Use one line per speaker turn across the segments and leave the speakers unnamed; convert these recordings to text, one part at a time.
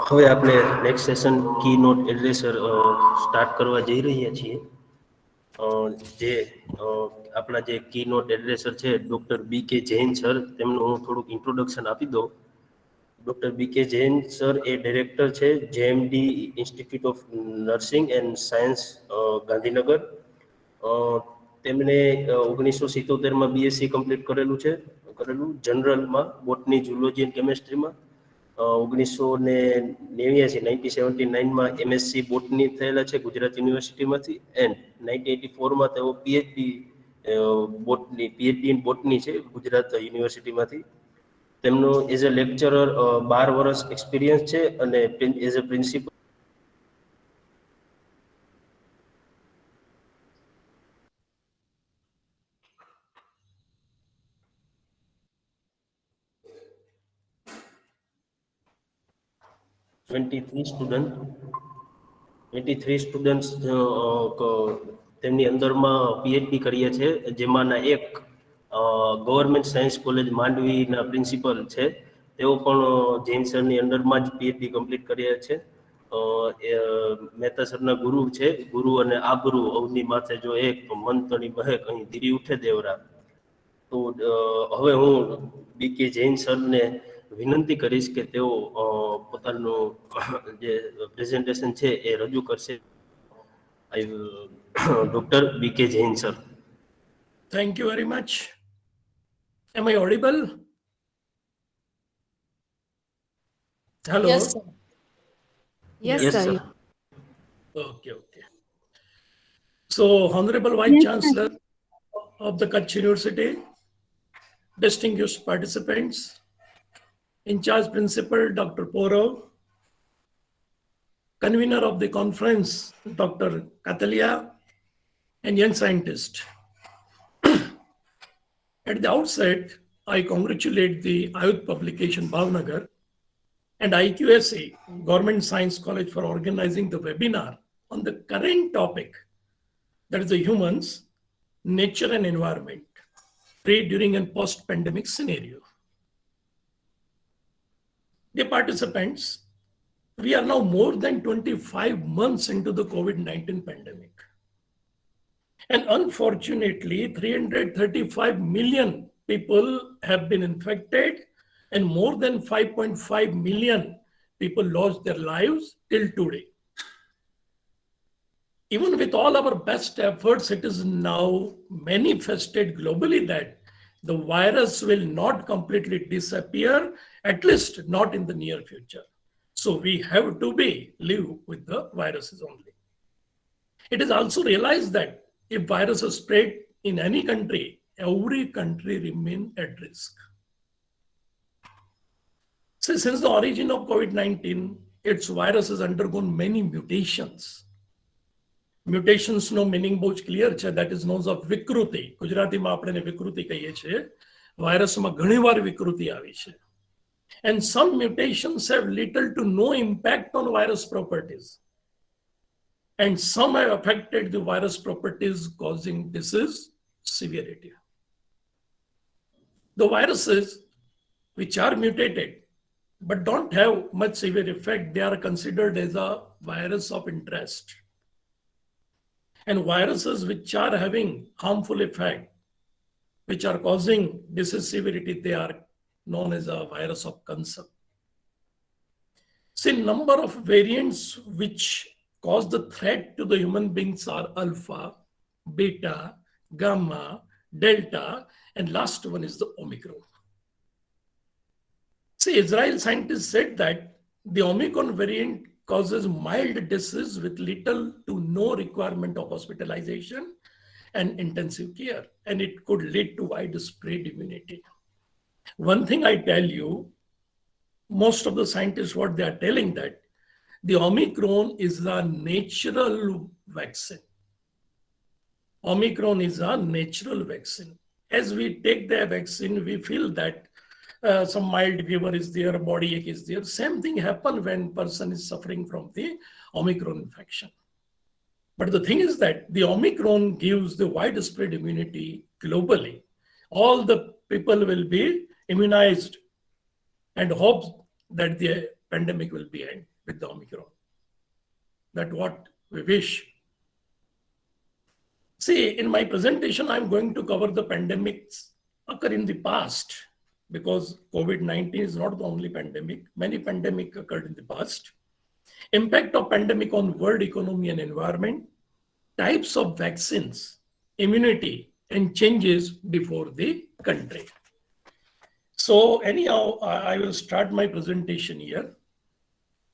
હવે આપણે next session keynote addresser start કરવા જઈ રહ્યા છીએ. જે આપણા જે કી નોટ એડ્રેસર છે ડૉક્ટર બી.કે. જૈન સર, તેમનું હું થોડુંક ઇન્ટ્રોડક્શન આપી દઉં. Doctor B K. જૈન સર એ ડિરેક્ટર છે JMD institute of nursing and science, Gandhinagar. તેમણે 1977માં બીએસસી કમ્પ્લીટ કરેલું જનરલમાં, બોટની, ઝૂલોજી એન્ડ કેમેસ્ટ્રીમાં. 1979માં એમએસસી બોટની થયેલા છે ગુજરાત યુનિવર્સિટીમાંથી. એન્ડ 1984માં તેઓ પીએચડી ઇન બોટની છે ગુજરાત યુનિવર્સિટીમાંથી. તેમનો એઝ અ લેક્ચરર 12 વર્ષ એક્સપિરિયન્સ છે અને એઝ અ પ્રિન્સિપલ 23 સ્ટુડન્ટ્સ તેમની અંદરમાં પીએચડી કરીએ છે, જેમાંના એક ગવર્મેન્ટ સાયન્સ કોલેજ માંડવીના પ્રિન્સિપલ છે. તેઓ પણ જૈન સરની અંડરમાં જ પીએચડી કમ્પ્લીટ કર્યા છે. મહેતા સરના ગુરુ અને આબરૂ અવની માથે જો એક મંતણી બહેક અહીં દીરી ઉઠે દેવરા. તો હવે હું બી.કે. જૈન સરને વિનંતી કરીશ કે તેઓ પોતાનું જે પ્રેઝન્ટેશન છે એ રજૂ કરશે. Doctor B K. Jain sir.
Thank you very much. Am I audible? Hello?
Yes, sir.
Yes, sir.
Okay. So, Honorable Vice Chancellor of the Kachchh University, distinguished participants, in charge Principal Dr. Poro, convener of the conference Dr. Katalia, and young scientist. At the outset, I congratulate the Ayudh publication Bhavnagar and IQAC, Government Science College, for organizing the webinar on the current topic, that is the humans, nature and environment, pre, during and post-pandemic scenario. Dear participants, we are now more than 25 months into the COVID-19 pandemic. And unfortunately, 335 million people have been infected and more than 5.5 million people lost their lives till today. Even with all our best efforts, it is now manifested globally that the virus will not completely disappear, at least not in the near future. So we have to live with the viruses only. It is also realized that if viruses spread in any country, every country remains at risk. So since the origin of COVID-19, its virus has undergone many mutations. Mutations no meaning both clear, that is known as Vikruti. Gujarati ma apne Vikruti kahiye chhe. Virus ma ghani var Vikruti avi chhe. And some mutations have little to no impact on virus properties. And some have affected the virus properties, causing disease severity. The viruses which are mutated but don't have much severe effect, they are considered as a virus of interest. And viruses which are having harmful effect, which are causing disease severity, they are known as a virus of concern. See, number of variants which cause the threat to the human beings are alpha, beta, gamma, delta, and last one is the Omicron. See, Israel scientists said that the Omicron variant causes mild disease with little to no requirement of hospitalization and intensive care, and it could lead to widespread immunity. One thing I tell you, most of the scientists, what they are telling that the Omicron is a natural vaccine. Omicron is a natural vaccine. As we take the vaccine, we feel that some mild fever is there, body ache is there. Same thing happens when person is suffering from the Omicron infection. But the thing is that the Omicron gives the widespread immunity globally. All the people will be immunized and hope that the pandemic will be end with the Omicron. That's what we wish. See, in my presentation, I'm going to cover the pandemics occur in the past, because COVID-19 is not the only pandemic. Many pandemics occurred in the past. Impact of pandemic on world economy and environment, types of vaccines, immunity, and changes before the country. So anyhow, I will start my presentation here.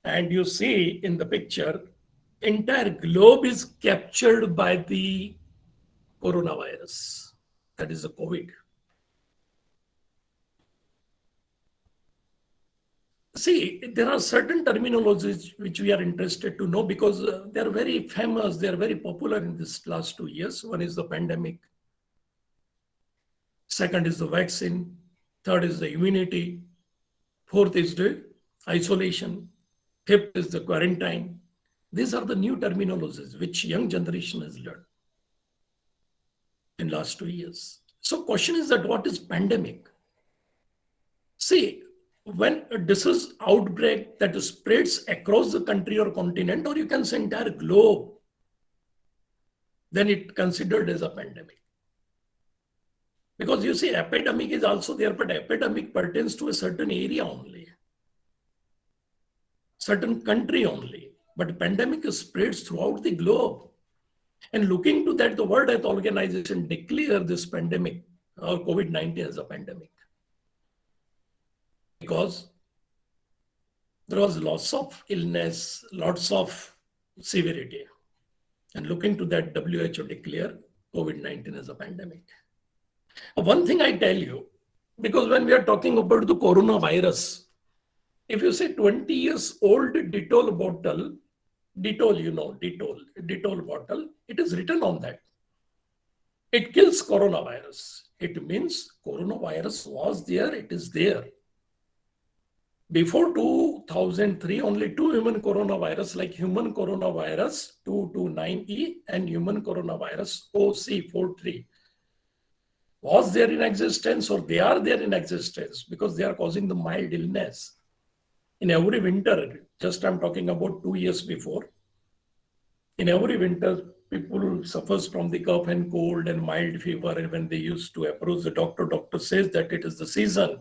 And you see in the picture, entire globe is captured by the coronavirus. That is the COVID. See, there are certain terminologies which we are interested to know, because they are very famous, they are very popular in this last 2 years. One is the pandemic. Second is the vaccine. Third is the immunity. Fourth is the isolation. Fifth is the quarantine. These are the new terminologies which young generation has learned in last 2 years. So question is that what is pandemic? See, when a disease outbreak that spreads across the country or continent, or you can say entire globe, then it considered as a pandemic. Because you see, epidemic is also there, but epidemic pertains to a certain area only, certain country only. But pandemic spreads throughout the globe. And looking to that, the World Health Organization declared this pandemic, or COVID-19, as a pandemic, because there was lots of illness, lots of severity. And looking to that, WHO declared COVID-19 as a pandemic. One thing I tell you, because when we are talking about the coronavirus, if you say 20 years old Dettol bottle, Dettol bottle, it is written on that. It kills coronavirus. It means coronavirus was there, it is there. Before 2003, only two human coronavirus, like human coronavirus 229E and human coronavirus OC43, was there in existence, or they are there in existence, because they are causing the mild illness. In every winter, just I'm talking about 2 years before, in every winter, people suffers from the cough and cold and mild fever, and when they used to approach the doctor says that it is the season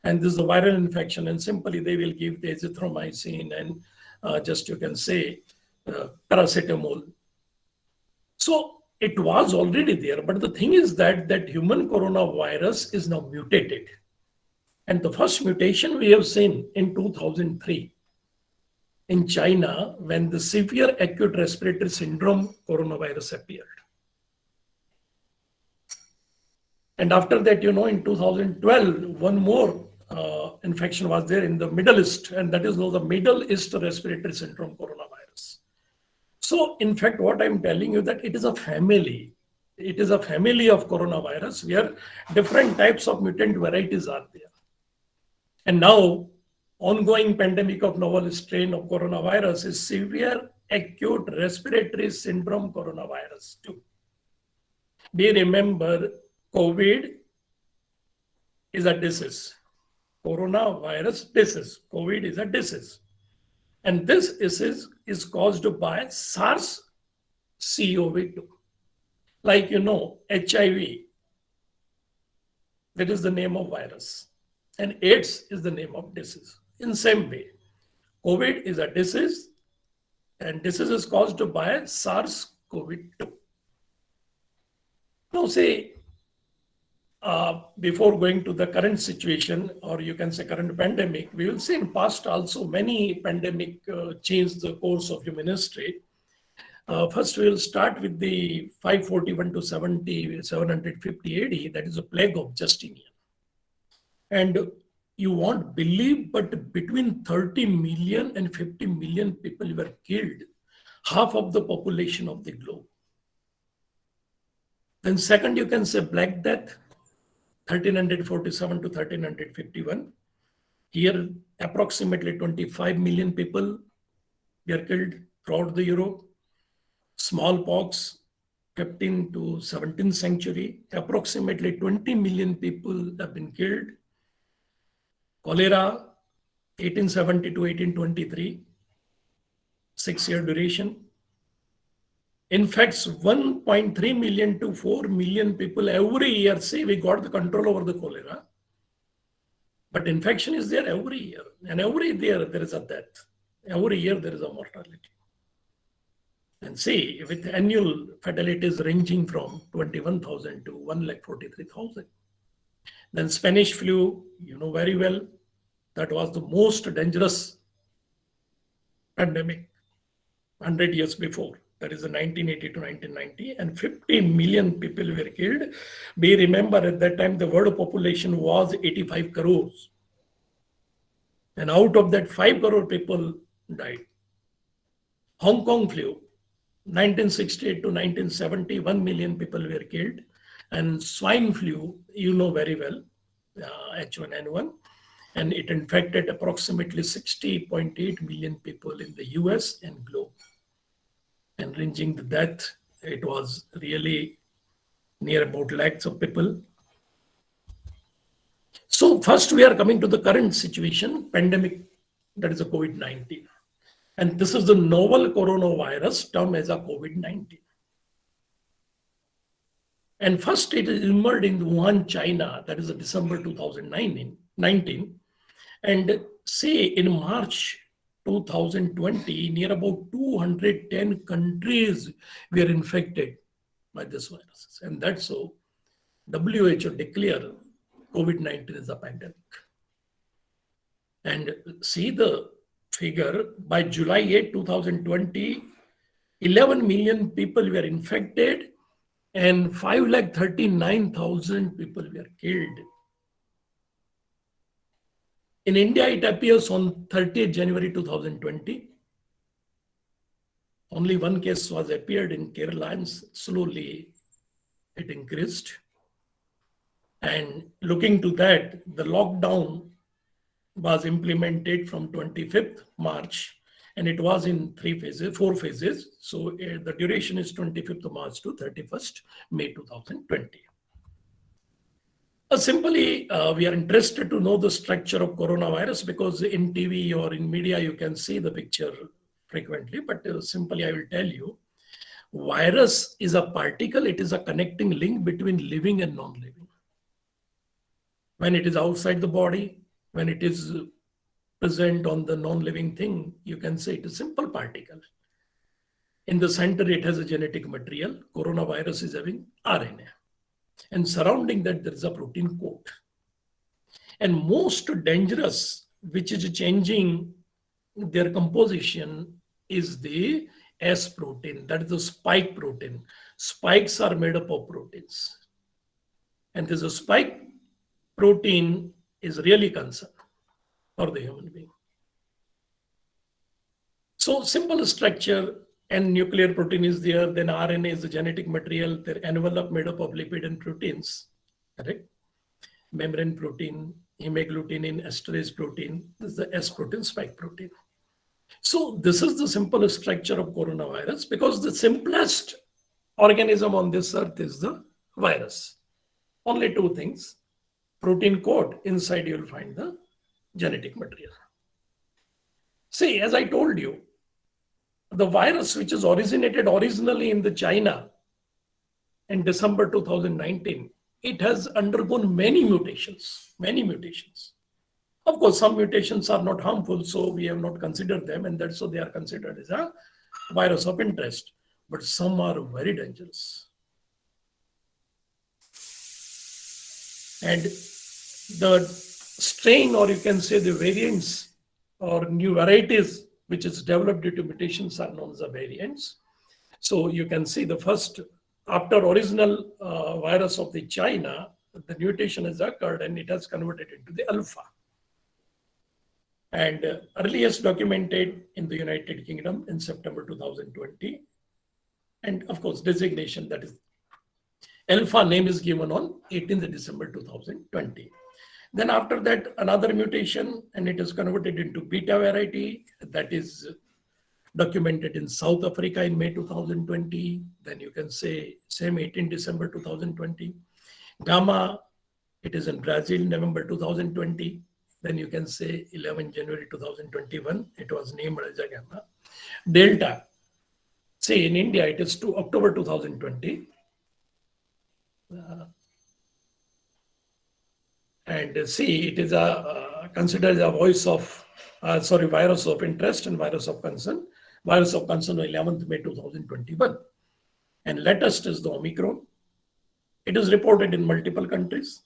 and this is a viral infection, and simply they will give the azithromycin and just you can say paracetamol. So it was already there, but the thing is that human coronavirus is now mutated. And the first mutation we have seen in 2003 in China, when the severe acute respiratory syndrome coronavirus appeared. And after that, in 2012, one more infection was there in the Middle East, and that is now the Middle East respiratory syndrome coronavirus. So in fact, what I'm telling you, that it is a family. It is a family of coronavirus where different types of mutant varieties are there. And now, ongoing pandemic of novel strain of coronavirus is severe acute respiratory syndrome coronavirus 2. Do you remember COVID is a disease? Coronavirus disease. COVID is a disease. And this disease is caused by SARS-CoV-2. Like, HIV, that is the name of virus. And AIDS is the name of disease. In same way, COVID is a disease, and disease is caused by SARS-CoV-2. Now, say, before going to the current situation, or you can say current pandemic, we will see in past also many pandemic changed the course of human history. First, we will start with the 541 to 750 AD, that is the plague of Justinian. And you won't believe, but between 30 million and 50 million people were killed, half of the population of the globe. Then second, you can say Black Death, 1347 to 1351. Here, approximately 25 million people were killed throughout the Europe. Smallpox, 15th to 17th century, approximately 20 million people have been killed. Cholera 1870 to 1823, 6-year duration. Infects 1.3 million to 4 million people every year. See, we got the control over the cholera. But infection is there every year. And every year there is a death. Every year there is a mortality. And see, with annual fatalities ranging from 21,000 to 1,43,000. Then Spanish flu, you know very well, that was the most dangerous pandemic 100 years before. That is the 1980 to 1990, and 50 million people were killed. We remember at that time the world population was 85 crores. And out of that, 5 crore people died. Hong Kong flu, 1968 to 1970, 1 million people were killed. And swine flu, you know very well, H1N1, and it infected approximately 60.8 million people in the US and globe. And ranging the death, it was really near about lakhs of people. So first we are coming to the current situation, pandemic, that is a COVID-19. And this is the novel coronavirus termed as a COVID-19. And first it emerged in Wuhan, China, that is December 2019. And say in March 2020, near about 210 countries were infected by this virus. And that's so WHO declared COVID-19 is a pandemic. And see the figure, by July 8, 2020, 11 million people were infected and 5,39,000 people were killed. In India, it appears on 30th January 2020. Only one case was appeared in Kerala, and slowly it increased. And looking to that, the lockdown was implemented from 25th March, and it was in 4 phases. So the duration is 25th March to 31st May 2020. Simply, we are interested to know the structure of coronavirus because in TV or in media, you can see the picture frequently, but simply I will tell you, virus is a particle, it is a connecting link between living and non-living. When it is outside the body, when it is present on the non-living thing, you can say it is a simple particle. In the center, it has a genetic material. Coronavirus is having RNA. And surrounding that, there is a protein coat. And most dangerous, which is changing their composition, is the S protein, that is the spike protein. Spikes are made up of proteins. And this spike protein is really concern for the human being. So simple structure, and nuclear protein is there, then RNA is the genetic material, their envelope made up of lipid and proteins, correct? Membrane protein, hemagglutinin, esterase protein, this is the S protein, spike protein. So this is the simple structure of coronavirus because the simplest organism on this earth is the virus. Only 2 things, protein coat, inside you will find the genetic material. See, as I told you, the virus which is originated originally in the China in December 2019, it has undergone many mutations. Of course, some mutations are not harmful, so we have not considered them, and that's why they are considered as a virus of interest. But some are very dangerous. And the strain, or you can say the variants or new varieties which is developed due to mutations are known as the variants. So you can see the first, after original virus of the China, the mutation has occurred and it has converted into the alpha. And earliest documented in the United Kingdom in September 2020. And of course, designation, that is alpha name is given on 18th December 2020. Then after that, another mutation, and it is converted into beta variety, that is documented in South Africa in May 2020. Then you can say same 18 December 2020. Gamma, it is in Brazil, November 2020. then you can say 11 January 2021, it was named as a gamma. Delta, say in India, it is to October 2020. And see, it is considered a virus of interest and virus of concern. Virus of concern on 11th May 2021. And latest is the Omicron. It is reported in multiple countries.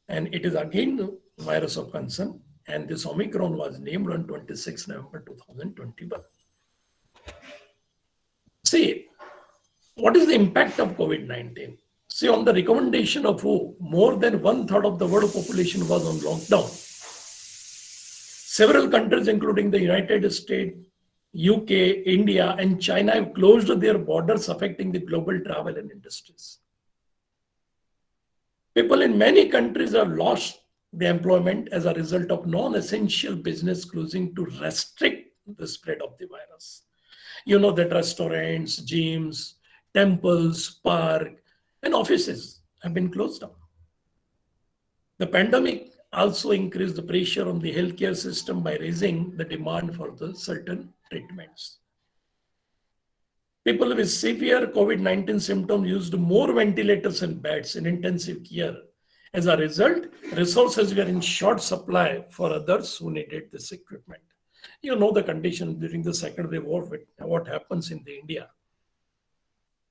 And it is again virus of concern. And this Omicron was named on 26 November 2021. See, what is the impact of COVID-19? See, on the recommendation of WHO, more than 1/3 of the world population was on lockdown. Several countries, including the United States, UK, India, and China, have closed their borders, affecting the global travel and industries. People in many countries have lost their employment as a result of non-essential business closing to restrict the spread of the virus. You know that restaurants, gyms, temples, parks, and offices have been closed down. The pandemic also increased the pressure on the healthcare system by raising the demand for the certain treatments. People with severe COVID-19 symptoms used more ventilators and beds in intensive care. As a result, resources were in short supply for others who needed this equipment. You know the condition during the second wave of what happens in the India.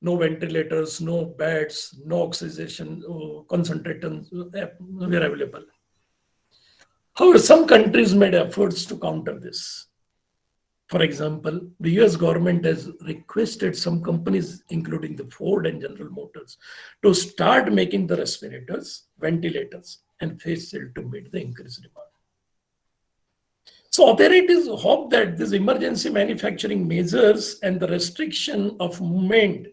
No ventilators, no beds, no oxygen concentrators were available. However, some countries made efforts to counter this. For example, the US government has requested some companies, including the Ford and General Motors, to start making the respirators, ventilators, and face shield to meet the increased demand. So authorities hope that these emergency manufacturing measures and the restriction of movement,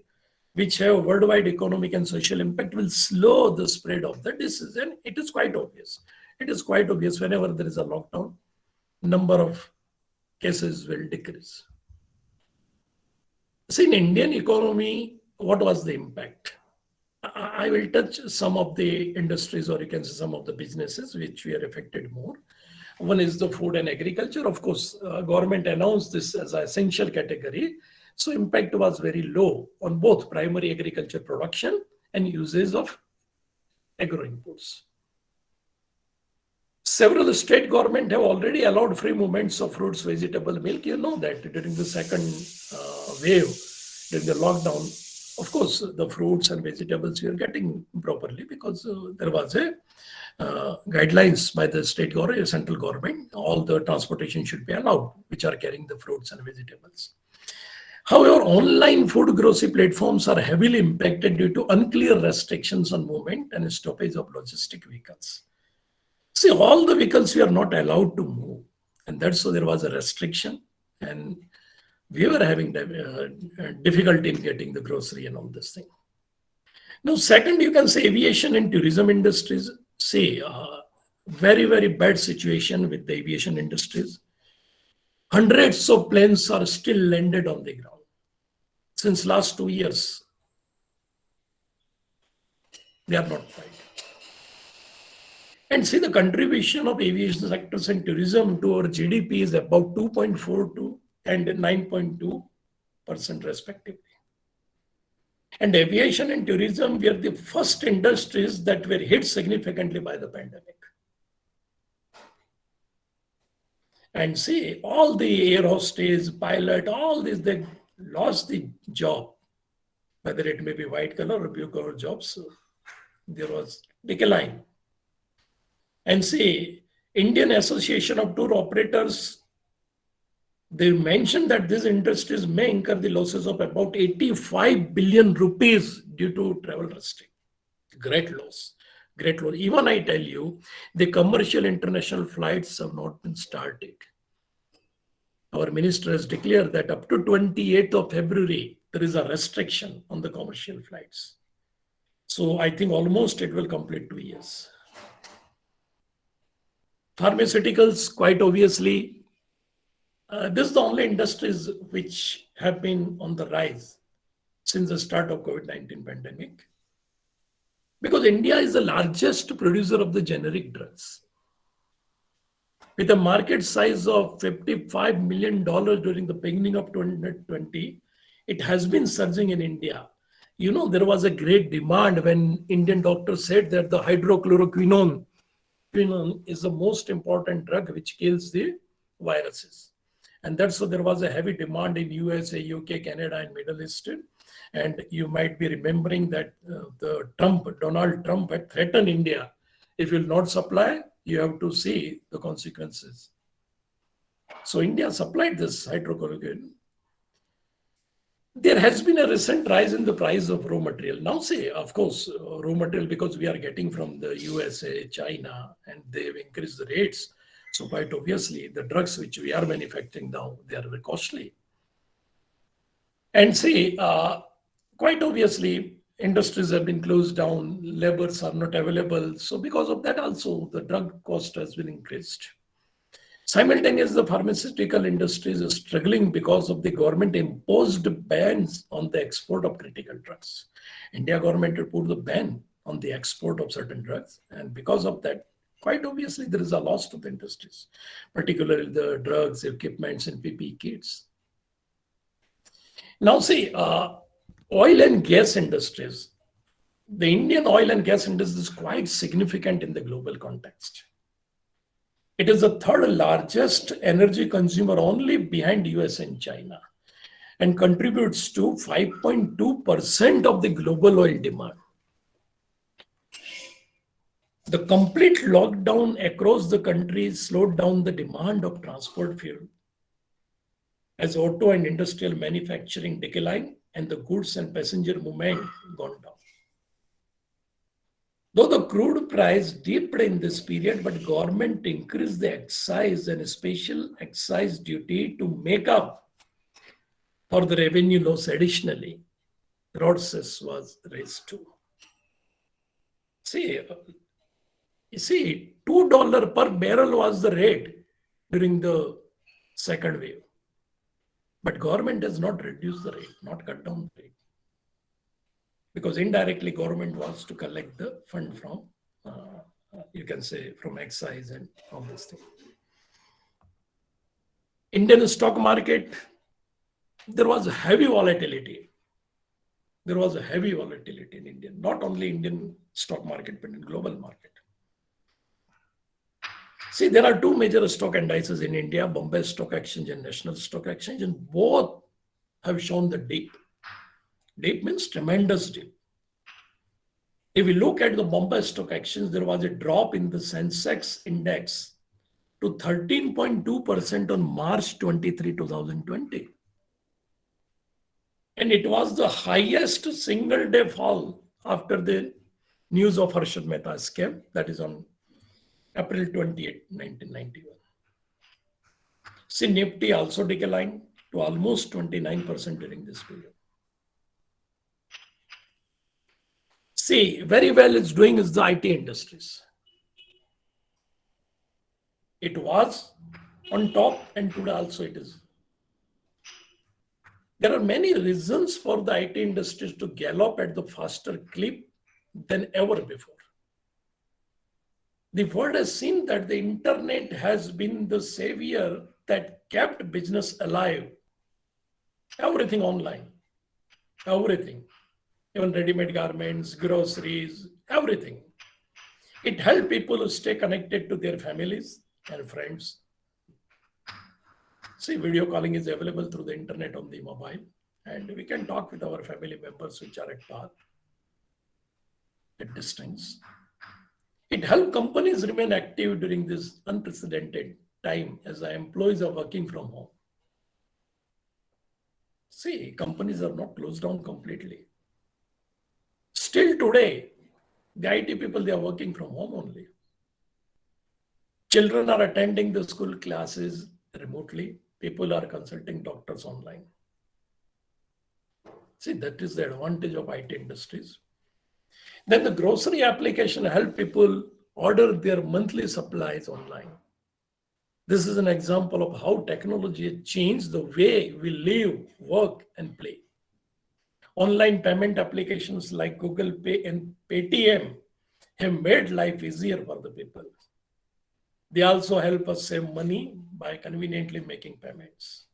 which have worldwide economic and social impact, will slow the spread of the disease. And it is quite obvious. It is quite obvious whenever there is a lockdown, number of cases will decrease. See, in Indian economy, what was the impact? I will touch some of the industries, or you can say some of the businesses which were affected more. One is the food and agriculture. Of course, government announced this as an essential category. So impact was very low on both primary agriculture production and usage of agro inputs. Several state governments have already allowed free movements of fruits, vegetable, milk. You know that during the second wave, during the lockdown, of course, the fruits and vegetables were getting properly because there was a guidelines by the state government, central government. All the transportation should be allowed, which are carrying the fruits and vegetables. However, online food grocery platforms are heavily impacted due to unclear restrictions on movement and stoppage of logistic vehicles. See, all the vehicles were not allowed to move, and that's why there was a restriction, and we were having difficulty in getting the grocery and all this thing. Now, second, you can say aviation and tourism industries. Say, very, very bad situation with the aviation industries. Hundreds of planes are still landed on the ground. Since last 2 years, they are not flying. And see, the contribution of aviation sectors and tourism to our GDP is about 2.42 and 9.2% respectively. And aviation and tourism were the first industries that were hit significantly by the pandemic. And see, all the air hostess, pilot, all these, they lost the job, whether it may be white collar or blue collar jobs. So there was decline. And see, Indian Association of Tour Operators, they mentioned that these industries may incur the losses of about 85 billion rupees due to travel restriction. Great loss. Great loss. Even I tell you, the commercial international flights have not been started. Our minister has declared that up to 28th of February, there is a restriction on the commercial flights. So I think almost it will complete 2 years. Pharmaceuticals, quite obviously, this is the only industries which have been on the rise since the start of COVID-19 pandemic. Because India is the largest producer of the generic drugs. With a market size of $55 million during the beginning of 2020, it has been surging in India. There was a great demand when Indian doctors said that the hydrochloroquinone is the most important drug which kills the viruses. And that's so there was a heavy demand in USA, UK, Canada, and Middle East. And you might be remembering that Donald Trump had threatened India. If you will not supply, you have to see the consequences. So India supplied this hydrochloroquine. There has been a recent rise in the price of raw material. Now, say, of course, raw material, because we are getting from the USA, China, and they've increased the rates. So quite obviously, the drugs which we are manufacturing now, they are very costly. And see, quite obviously, industries have been closed down, laborers are not available. So because of that also, the drug cost has been increased. Simultaneously, the pharmaceutical industries are struggling because of the government imposed bans on the export of critical drugs. India government had put the ban on the export of certain drugs. And because of that, quite obviously, there is a loss to the industries, particularly the drugs, equipments, and PPE kits. Now see, oil and gas industries. The Indian oil and gas industry is quite significant in the global context. It is the third largest energy consumer only behind US and China and contributes to 5.2% of the global oil demand. The complete lockdown across the country slowed down the demand of transport fuel as auto and industrial manufacturing declined and the goods and passenger movement gone down. Though the crude price dipped in this period, but government increased the excise and special excise duty to make up for the revenue loss. Additionally, road cess was raised too. You see, $2 per barrel was the rate during the second wave. But government has not reduced the rate, not cut down the rate. Because indirectly government wants to collect the fund from, you can say, from excise and all this thing. Indian stock market, there was heavy volatility. There was a heavy volatility in India, not only Indian stock market, but in global market. See, there are two major stock indices in India, Bombay Stock Exchange and National Stock Exchange, and both have shown the dip. Dip means tremendous dip. If we look at the Bombay Stock Exchange, there was a drop in the Sensex index to 13.2% on March 23, 2020. And it was the highest single day fall after the news of Harshad Mehta scam, that is on April 28, 1991. See, Nifty also declined to almost 29% during this period. See, very well it's doing is the IT industries. It was on top and today also it is. There are many reasons for the IT industries to gallop at the faster clip than ever before. The world has seen that the internet has been the savior that kept business alive. Everything online, everything. Even ready-made garments, groceries, everything. It helped people stay connected to their families and friends. See, video calling is available through the internet on the mobile, and we can talk with our family members which are at far, at distance. It helped companies remain active during this unprecedented time as our employees are working from home. See, companies are not closed down completely. Still today, the IT people, they are working from home only. Children are attending the school classes remotely. People are consulting doctors online. See, that is the advantage of IT industries. Then the grocery application help people order their monthly supplies online. This is an example of how technology has changed the way we live, work, and play. Online payment applications like Google Pay and Paytm have made life easier for the people. They also help us save money by conveniently making payments.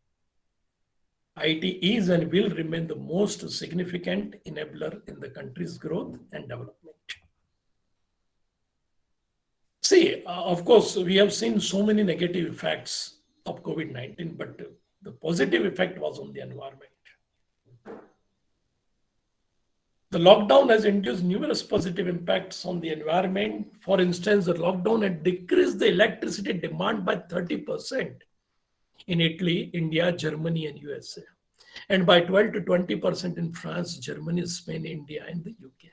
IT is and will remain the most significant enabler in the country's growth and development. See, of course, we have seen so many negative effects of COVID-19, but the positive effect was on the environment. The lockdown has induced numerous positive impacts on the environment. For instance, the lockdown had decreased the electricity demand by 30% in Italy, India, Germany, and USA, and by 12 to 20% in France, Germany, Spain, India, and the UK.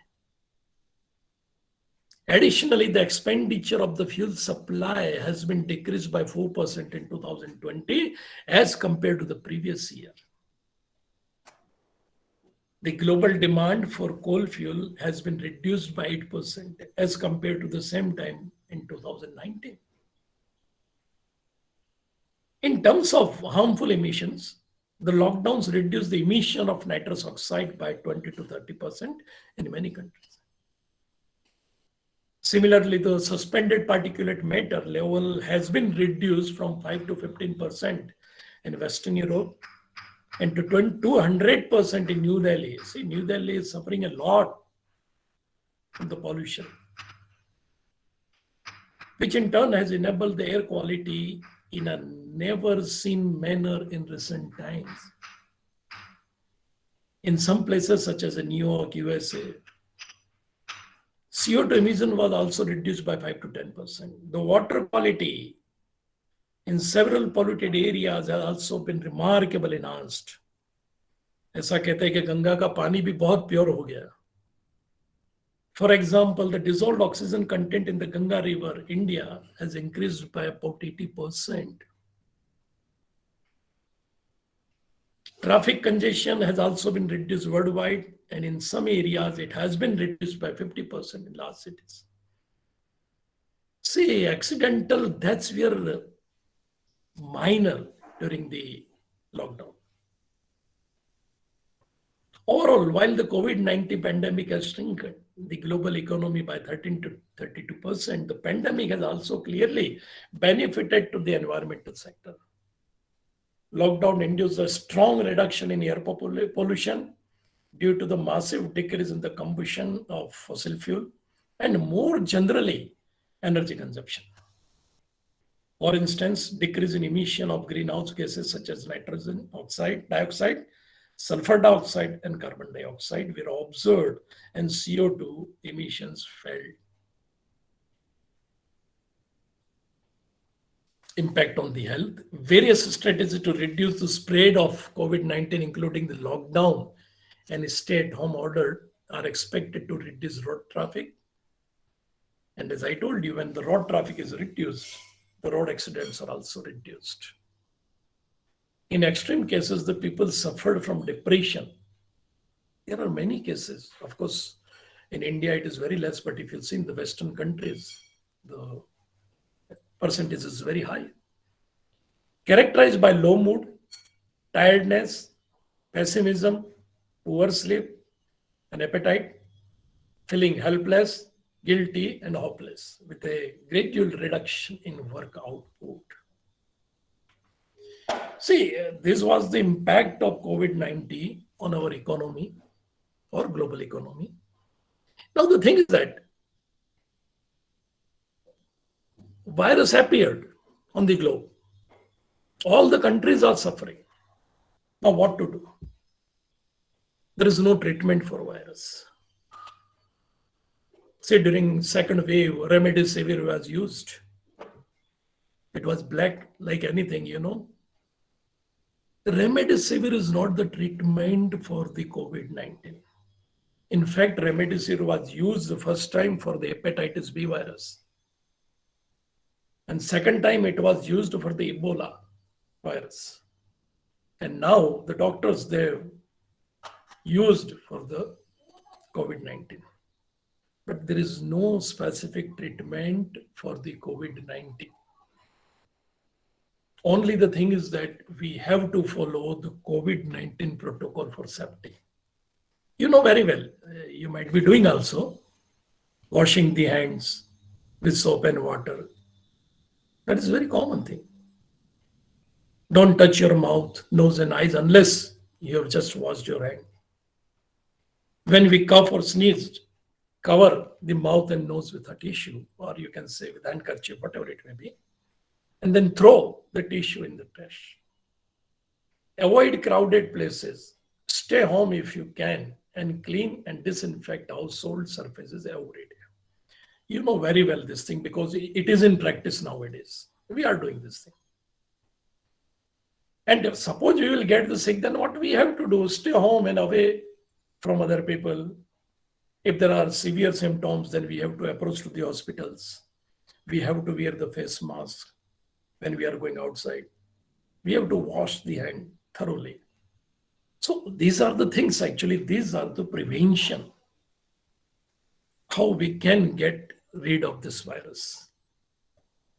Additionally, the expenditure of the fuel supply has been decreased by 4% in 2020 as compared to the previous year. The global demand for coal fuel has been reduced by 8% as compared to the same time in 2019. In terms of harmful emissions, the lockdowns reduced the emission of nitrous oxide by 20 to 30% in many countries. Similarly, the suspended particulate matter level has been reduced from 5 to 15% in Western Europe and to 200% in New Delhi. See, New Delhi is suffering a lot from the pollution, which in turn has enabled the air quality in a never seen manner in recent times. In some places, such as in New York, USA, CO2 emission was also reduced by 5 to 10%. The water quality in several polluted areas has also been remarkably enhanced. ऐसा कहते हैं कि गंगा का पानी भी बहुत pure हो गया. For example, the dissolved oxygen content in the Ganga River, India, has increased by about 80%. Traffic congestion has also been reduced worldwide, and in some areas it has been reduced by 50% in large cities. See, accidental deaths were minor during the lockdown. Overall, while the COVID-19 pandemic has shrunken the global economy by 13 to 32%, the pandemic has also clearly benefited to the environmental sector. Lockdown induced a strong reduction in air pollution due to the massive decrease in the combustion of fossil fuel and more generally energy consumption. For instance, decrease in emission of greenhouse gases such as nitrogen dioxide, sulfur dioxide, and carbon dioxide were observed, and CO2 emissions fell. Impact on the health. Various strategies to reduce the spread of COVID-19, including the lockdown and stay-at-home order, are expected to reduce road traffic. And as I told you, when the road traffic is reduced, the road accidents are also reduced. In extreme cases, the people suffered from depression. There are many cases. Of course, in India, it is very less, but if you see in the Western countries, the percentage is very high. Characterized by low mood, tiredness, pessimism, poor sleep, and appetite, feeling helpless, guilty, and hopeless, with a gradual reduction in work output. See, this was the impact of COVID-19 on our economy or global economy. Now, the thing is that virus appeared on the globe. All the countries are suffering. Now, what to do? There is no treatment for virus. See, during second wave, remdesivir was used. It was black like anything, you know. Remdesivir is not the treatment for the COVID-19. In fact, remdesivir was used the first time for the hepatitis B virus. And second time it was used for the Ebola virus. And now the doctors, they've used for the COVID-19. But there is no specific treatment for the COVID-19. Only the thing is that we have to follow the COVID-19 protocol for safety. You know very well, you might be doing also, washing the hands with soap and water, That is a very common thing. Don't touch your mouth, nose, and eyes unless you have just washed your hand. When we cough or sneeze, cover the mouth and nose with a tissue, or you can say with handkerchief, whatever it may be, and then throw the tissue in the trash. Avoid crowded places. Stay home if you can, and clean and disinfect household surfaces every day. You know very well this thing because it is in practice nowadays. We are doing this thing. And if suppose we will get the sick, then what we have to do? Stay home and away from other people. If there are severe symptoms, then we have to approach to the hospitals. We have to wear the face mask when we are going outside. We have to wash the hand thoroughly. So these are the things, actually, these are the prevention. How we can get rid of this virus.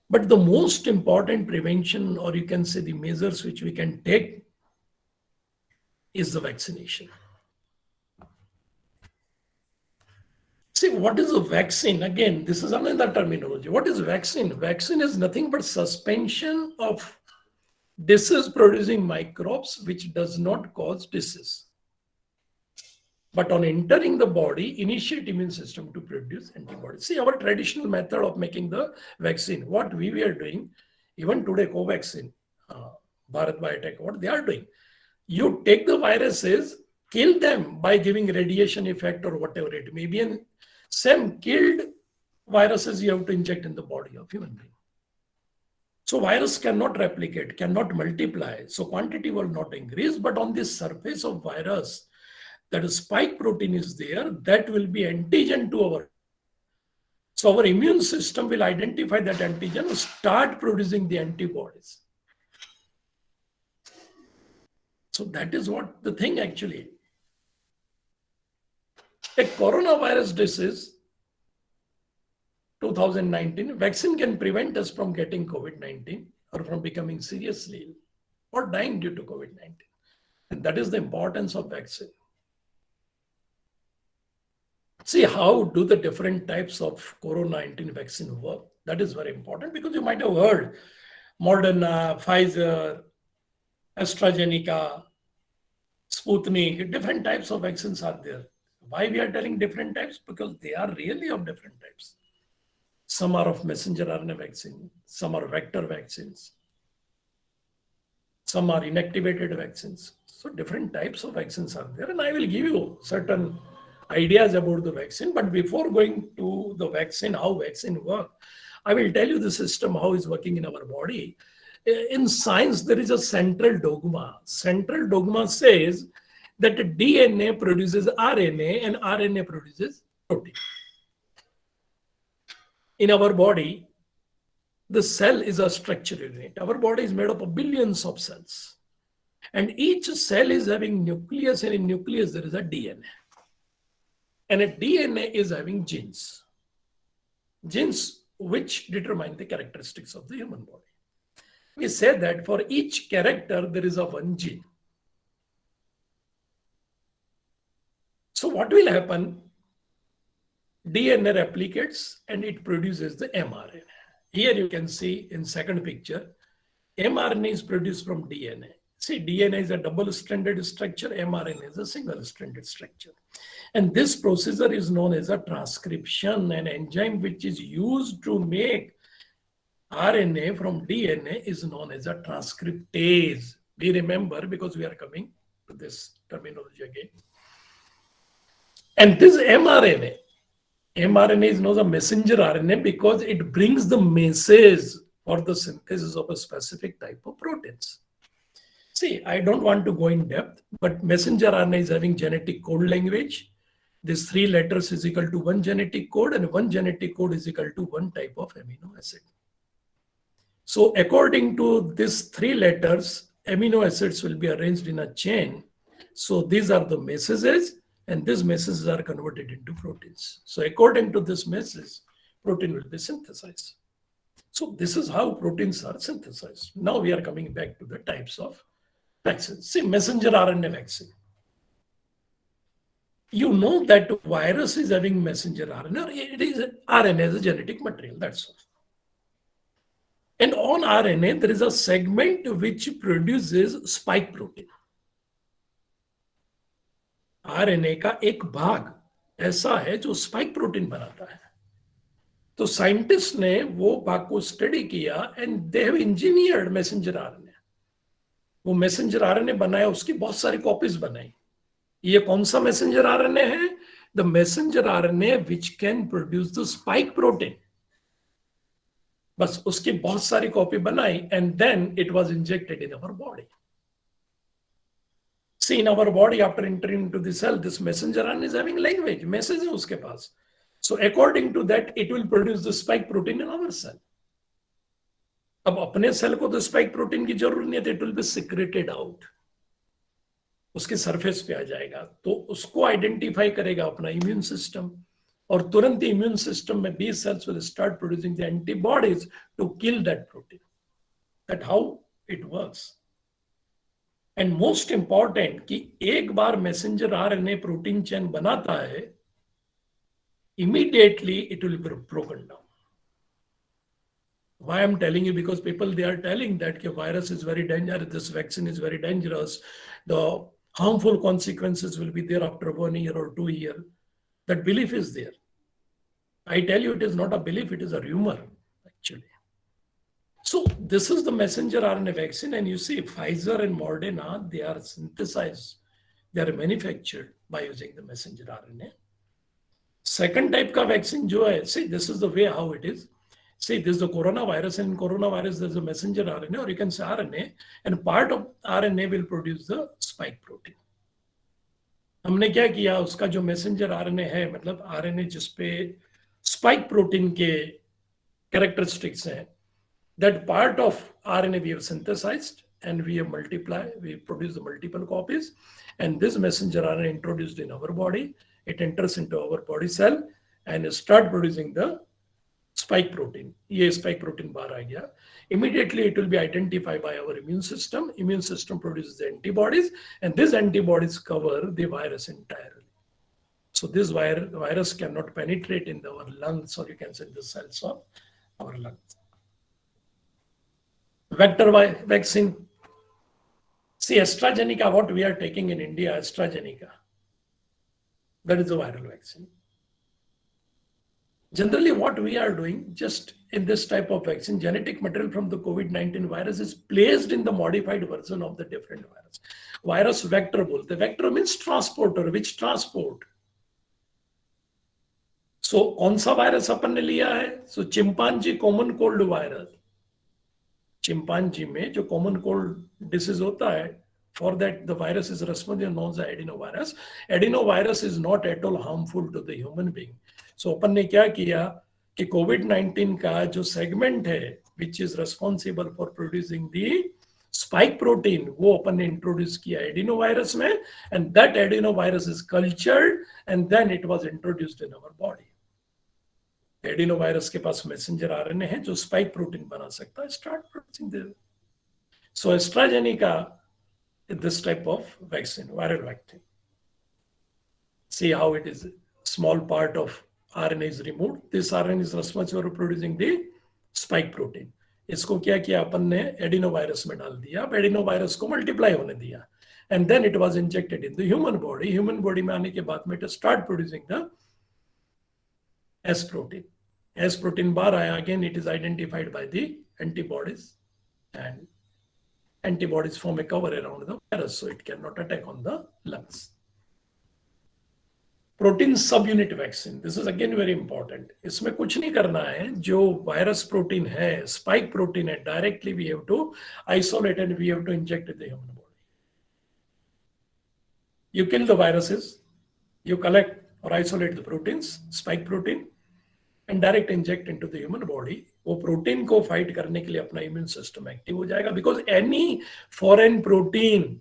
But the most important prevention, or you can say the measures which we can take, is the vaccination. See, what is a vaccine? Again, this is another terminology. What is vaccine? Vaccine is nothing but suspension of disease-producing microbes which does not cause disease. But on entering the body, initiate immune system to produce antibodies. See, our traditional method of making the vaccine, what we were doing, even today, Covaxin, Bharat Biotech, what they are doing, you take the viruses, kill them by giving radiation effect or whatever it may be, and same killed viruses you have to inject in the body of human being. So virus cannot replicate, cannot multiply, so quantity will not increase, but on the surface of virus, that a spike protein is there, that will be antigen to our. So our immune system will identify that antigen and start producing the antibodies. So that is what the thing actually. A coronavirus disease, 2019, vaccine can prevent us from getting COVID-19 or from becoming seriously ill or dying due to COVID-19. And that is the importance of vaccine. See, how do the different types of COVID-19 vaccine work? That is very important because you might have heard Moderna, Pfizer, AstraZeneca, Sputnik, different types of vaccines are there. Why we are telling different types? Because they are really of different types. Some are of messenger RNA vaccine, some are vector vaccines, some are inactivated vaccines. So different types of vaccines are there, and I will give you certain ideas about the vaccine. But before going to the vaccine, how vaccine work, I will tell you the system, how it's working in our body. In science, there is a central dogma. Central dogma says that DNA produces RNA and RNA produces protein. In our body, the cell is a structure unit. Our body is made up of billions of cells. And each cell is having nucleus, and in nucleus there is a DNA. And a DNA is having genes. Genes which determine the characteristics of the human body. We say that for each character, there is a one gene. So what will happen? DNA replicates and it produces the mRNA. Here you can see in second picture, mRNA is produced from DNA. See, DNA is a double-stranded structure, mRNA is a single-stranded structure. And this procedure is known as a transcription, an enzyme which is used to make RNA from DNA is known as a transcriptase. We remember because we are coming to this terminology again. And this mRNA is known as a messenger RNA because it brings the message for the synthesis of a specific type of proteins. See, I don't want to go in depth, but messenger RNA is having genetic code language. This 3 letters is equal to 1 genetic code, and 1 genetic code is equal to 1 type of amino acid. So according to these 3 letters, amino acids will be arranged in a chain. So these are the messages, and these messages are converted into proteins. So according to this message, protein will be synthesized. So this is how proteins are synthesized. Now we are coming back to the types of vaccines. See, messenger RNA vaccine. You know that virus is having messenger RNA. It is RNA as a genetic material, that's all. And on RNA, there is a segment which produces spike protein. RNA का एक भाग ऐसा है जो spike protein बनाता है. तो scientist ने वो भाग को स्टडी किया and they have engineered messenger RNA. वो मैसेंजर आरएनए बनाया, उसकी बहुत सारी कॉपीज बनाई. ये कौन सा मैसेंजर आरएनए है? The messenger RNA which can produce the spike protein. बस उसकी बहुत सारी कॉपी बनाई and then it was injected in our body. See, in our body, after entering into the cell, this messenger RNA is having language, message है उसके पास. So according to that, it will produce the spike protein in our cell. अब अपने cell को तो spike protein की जरूरत नहीं है, it will be secreted out, उसके सरफेस पे आ जाएगा. तो उसको आइडेंटिफाई करेगा अपना इम्यून सिस्टम, और तुरंत ही इम्यून सिस्टम में B cells will start producing the antibodies to kill that protein. That how it works. And most important कि एक बार मैसेंजर आरएनए प्रोटीन चेन बनाता है, immediately it will be broken down. Why I'm telling you? Because people, they are telling that the virus is very dangerous, this vaccine is very dangerous, the harmful consequences will be there after 1 year or 2 years. That belief is there. I tell you, it is not a belief, it is a rumor actually. So this is the messenger RNA vaccine, and you see Pfizer and Moderna, they are synthesized, they are manufactured by using the messenger RNA. Second type का vaccine जो है, see, this is the way how it is. See, this is the coronavirus, and in coronavirus there's a messenger RNA, or you can say RNA, and part of RNA will produce the spike protein. हमने क्या किया, उसका जो messenger RNA है, मतलब RNA जिसपे spike protein के characteristics हैं, that part of RNA we have synthesized and we have multiplied, we produce the multiple copies, and this messenger RNA introduced in our body, it enters into our body cell and start producing the spike protein. ये spike protein बाहर आ गया. Immediately it will be identified by our immune system. Immune system produces the antibodies, and these antibodies cover the virus entirely. So this virus cannot penetrate in our lungs, or you can say the cells of our lungs. Vector vaccine. See, AstraZeneca, what we are taking in India, AstraZeneca, that is a viral vaccine. Generally, what we are doing, just in this type of vaccine, genetic material from the COVID-19 virus is placed in the modified version of the different virus. Virus vector बोलते. Vector means transporter, which transport. So कौन सा virus अपन ने लिया है? So chimpanzee common cold virus. Chimpanzee में जो common cold disease होता है, for that the virus is responsible known as adenovirus. Adenovirus is not at all harmful to the human being. So अपन ने क्या किया कि कोविड-19 का जो सेगमेंट है which is responsible for producing the spike protein, वो अपन ने इंट्रोड्यूस किया एडिनोवायरस में, and that adenovirus is cultured and then it was introduced in our body. Adenovirus के पास मैसेंजर आरएनए है जो स्पाइक प्रोटीन बना सकता है, start producing this. So AstraZeneca is this type of vaccine, viral vaccine. See how it is, small part of RNA is removed. This RNA is responsible for producing the spike protein. इसको क्या किया अपन ने, adenovirus में डाल दिया. अब adenovirus को multiply होने दिया, and then it was injected in the human body. Human body में आने के बाद में it start producing the S protein. S protein बाहर आया, again it is identified by the antibodies, and antibodies form a cover around the virus, so it cannot attack on the lungs. Protein subunit vaccine. This is again very important. इसमें कुछ नहीं करना है, जो virus protein है, spike protein है, directly we have to isolate and we have to inject in the human body. You kill the viruses, you collect or isolate the proteins, spike protein, and direct inject into the human body. वो protein को fight करने के लिए अपना immune system active हो जाएगा, because any foreign protein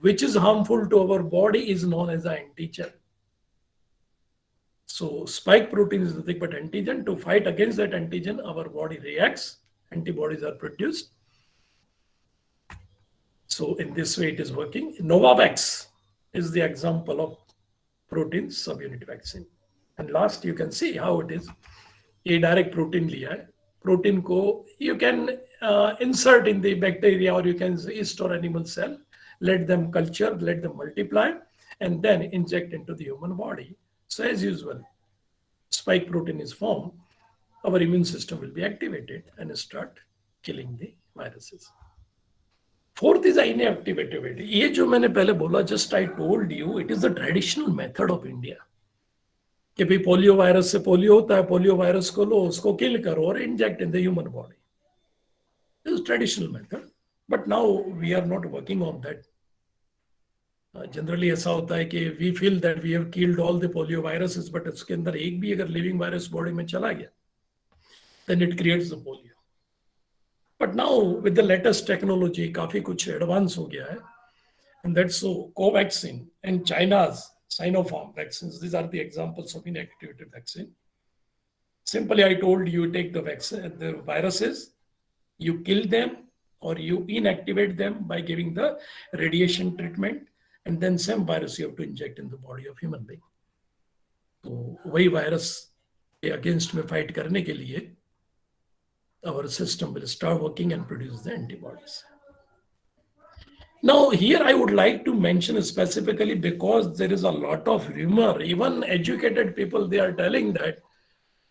which is harmful to our body is known as an antigen. So spike protein is nothing but antigen. To fight against that antigen, our body reacts, antibodies are produced. So in this way it is working. Novavax is the example of protein subunit vaccine. And last you can see how it is. ये direct protein लिया है, protein को you can insert in the bacteria, or you can yeast or animal cell, let them culture, let them multiply, and then inject into the human body. So as usual, spike protein is formed, our immune system will be activated and start killing the viruses. Fourth is inactivated. ये जो मैंने पहले बोला, just I told you, it is the traditional method of India. कि भाई polio virus से polio होता है, पोलियो वायरस को लो, उसको किल करो और inject in the human body. This is traditional method, but now we are not working on that. Generally ऐसा होता है कि we feel that we have killed all the polio viruses, but उसके अंदर एक भी अगर लिविंग वायरस बॉडी में चला गया, then it creates the polio. But now with the latest technology काफी कुछ एडवांस हो गया है, and that's so Covaxin and China's Sinopharm vaccines. These are the examples of inactivated vaccine. Simply, I told you, take the vaccine, the viruses, you kill them or you inactivate them by giving the radiation treatment, and then same virus you have to inject in the body of human being. तो वही virus के against में fight करने के लिए our system will start working and produce the antibodies. Now, here I would like to mention specifically, because there is a lot of rumor, even educated people, they are telling that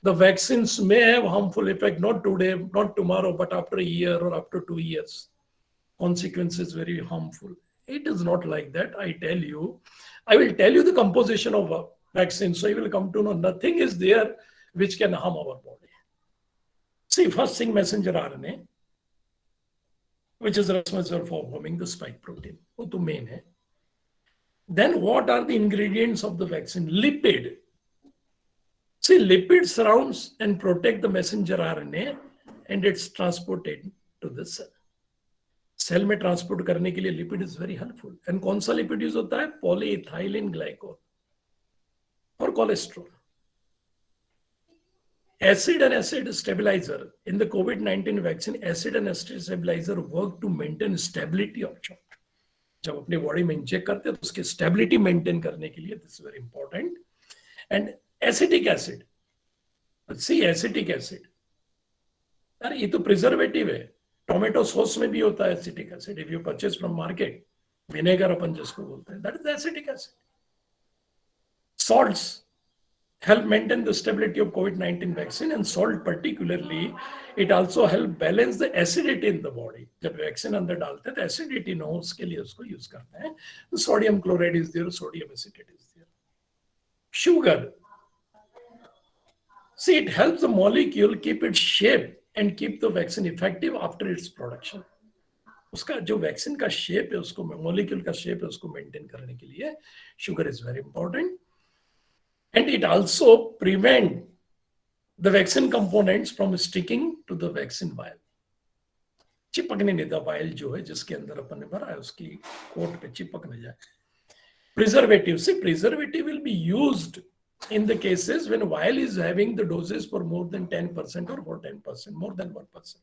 the vaccines may have harmful effect, not today, not tomorrow, but after a year or after 2 years. Consequences very harmful. It is not like that. I will tell you the composition of a vaccine, so you will come to know nothing is there which can harm our body. See, first thing, messenger RNA, which is responsible for forming the spike protein. वो तो main है. Then what are the ingredients of the vaccine? Lipid. See, lipid surrounds and protect the messenger RNA, and it's transported to the cell. Cell में transport करने के लिए lipid is very helpful. And कौन सा lipid use होता है? Polyethylene glycol और cholesterol. Acid and acid stabilizer. In the COVID-19 vaccine, acid and acid stabilizer work to maintain stability of joint. जब अपने बॉडी में इंजेक्ट करते हैं तो उसकी स्टेबिलिटी मेंटेन करने के लिए this is very important. And acetic acid, see acetic acid, अरे ये तो प्रिजर्वेटिव है. टोमेटो सॉस में भी होता है acetic acid. If you purchase from market, vinegar अपन जिसको बोलते हैं, that is acetic acid. Salts help maintain the stability of COVID-19 vaccine, and salt particularly, it also help balance the acidity in the body. जब vaccine अंदर डालते हैं तो acidity ना हो उसके लिए उसको यूज करते हैं. Sodium chloride is there, sodium acetate is there. Sugar, see, it helps the molecule keep its shape and keep the vaccine effective after its production. उसका जो वैक्सीन का शेप है, उसको मॉलिक्यूल का शेप है, उसको मेंटेन करने के लिए sugar is very important. And it also prevent the vaccine components from sticking to the vaccine vial. चिपकने नहीं देता vial जो है जिसके अंदर अपन ने भरा है उसकी कोट पे चिपक न जाए. Preservative, see, preservative will be used in the cases when vial is having the doses for more than 10% or for 10%, more than 1%.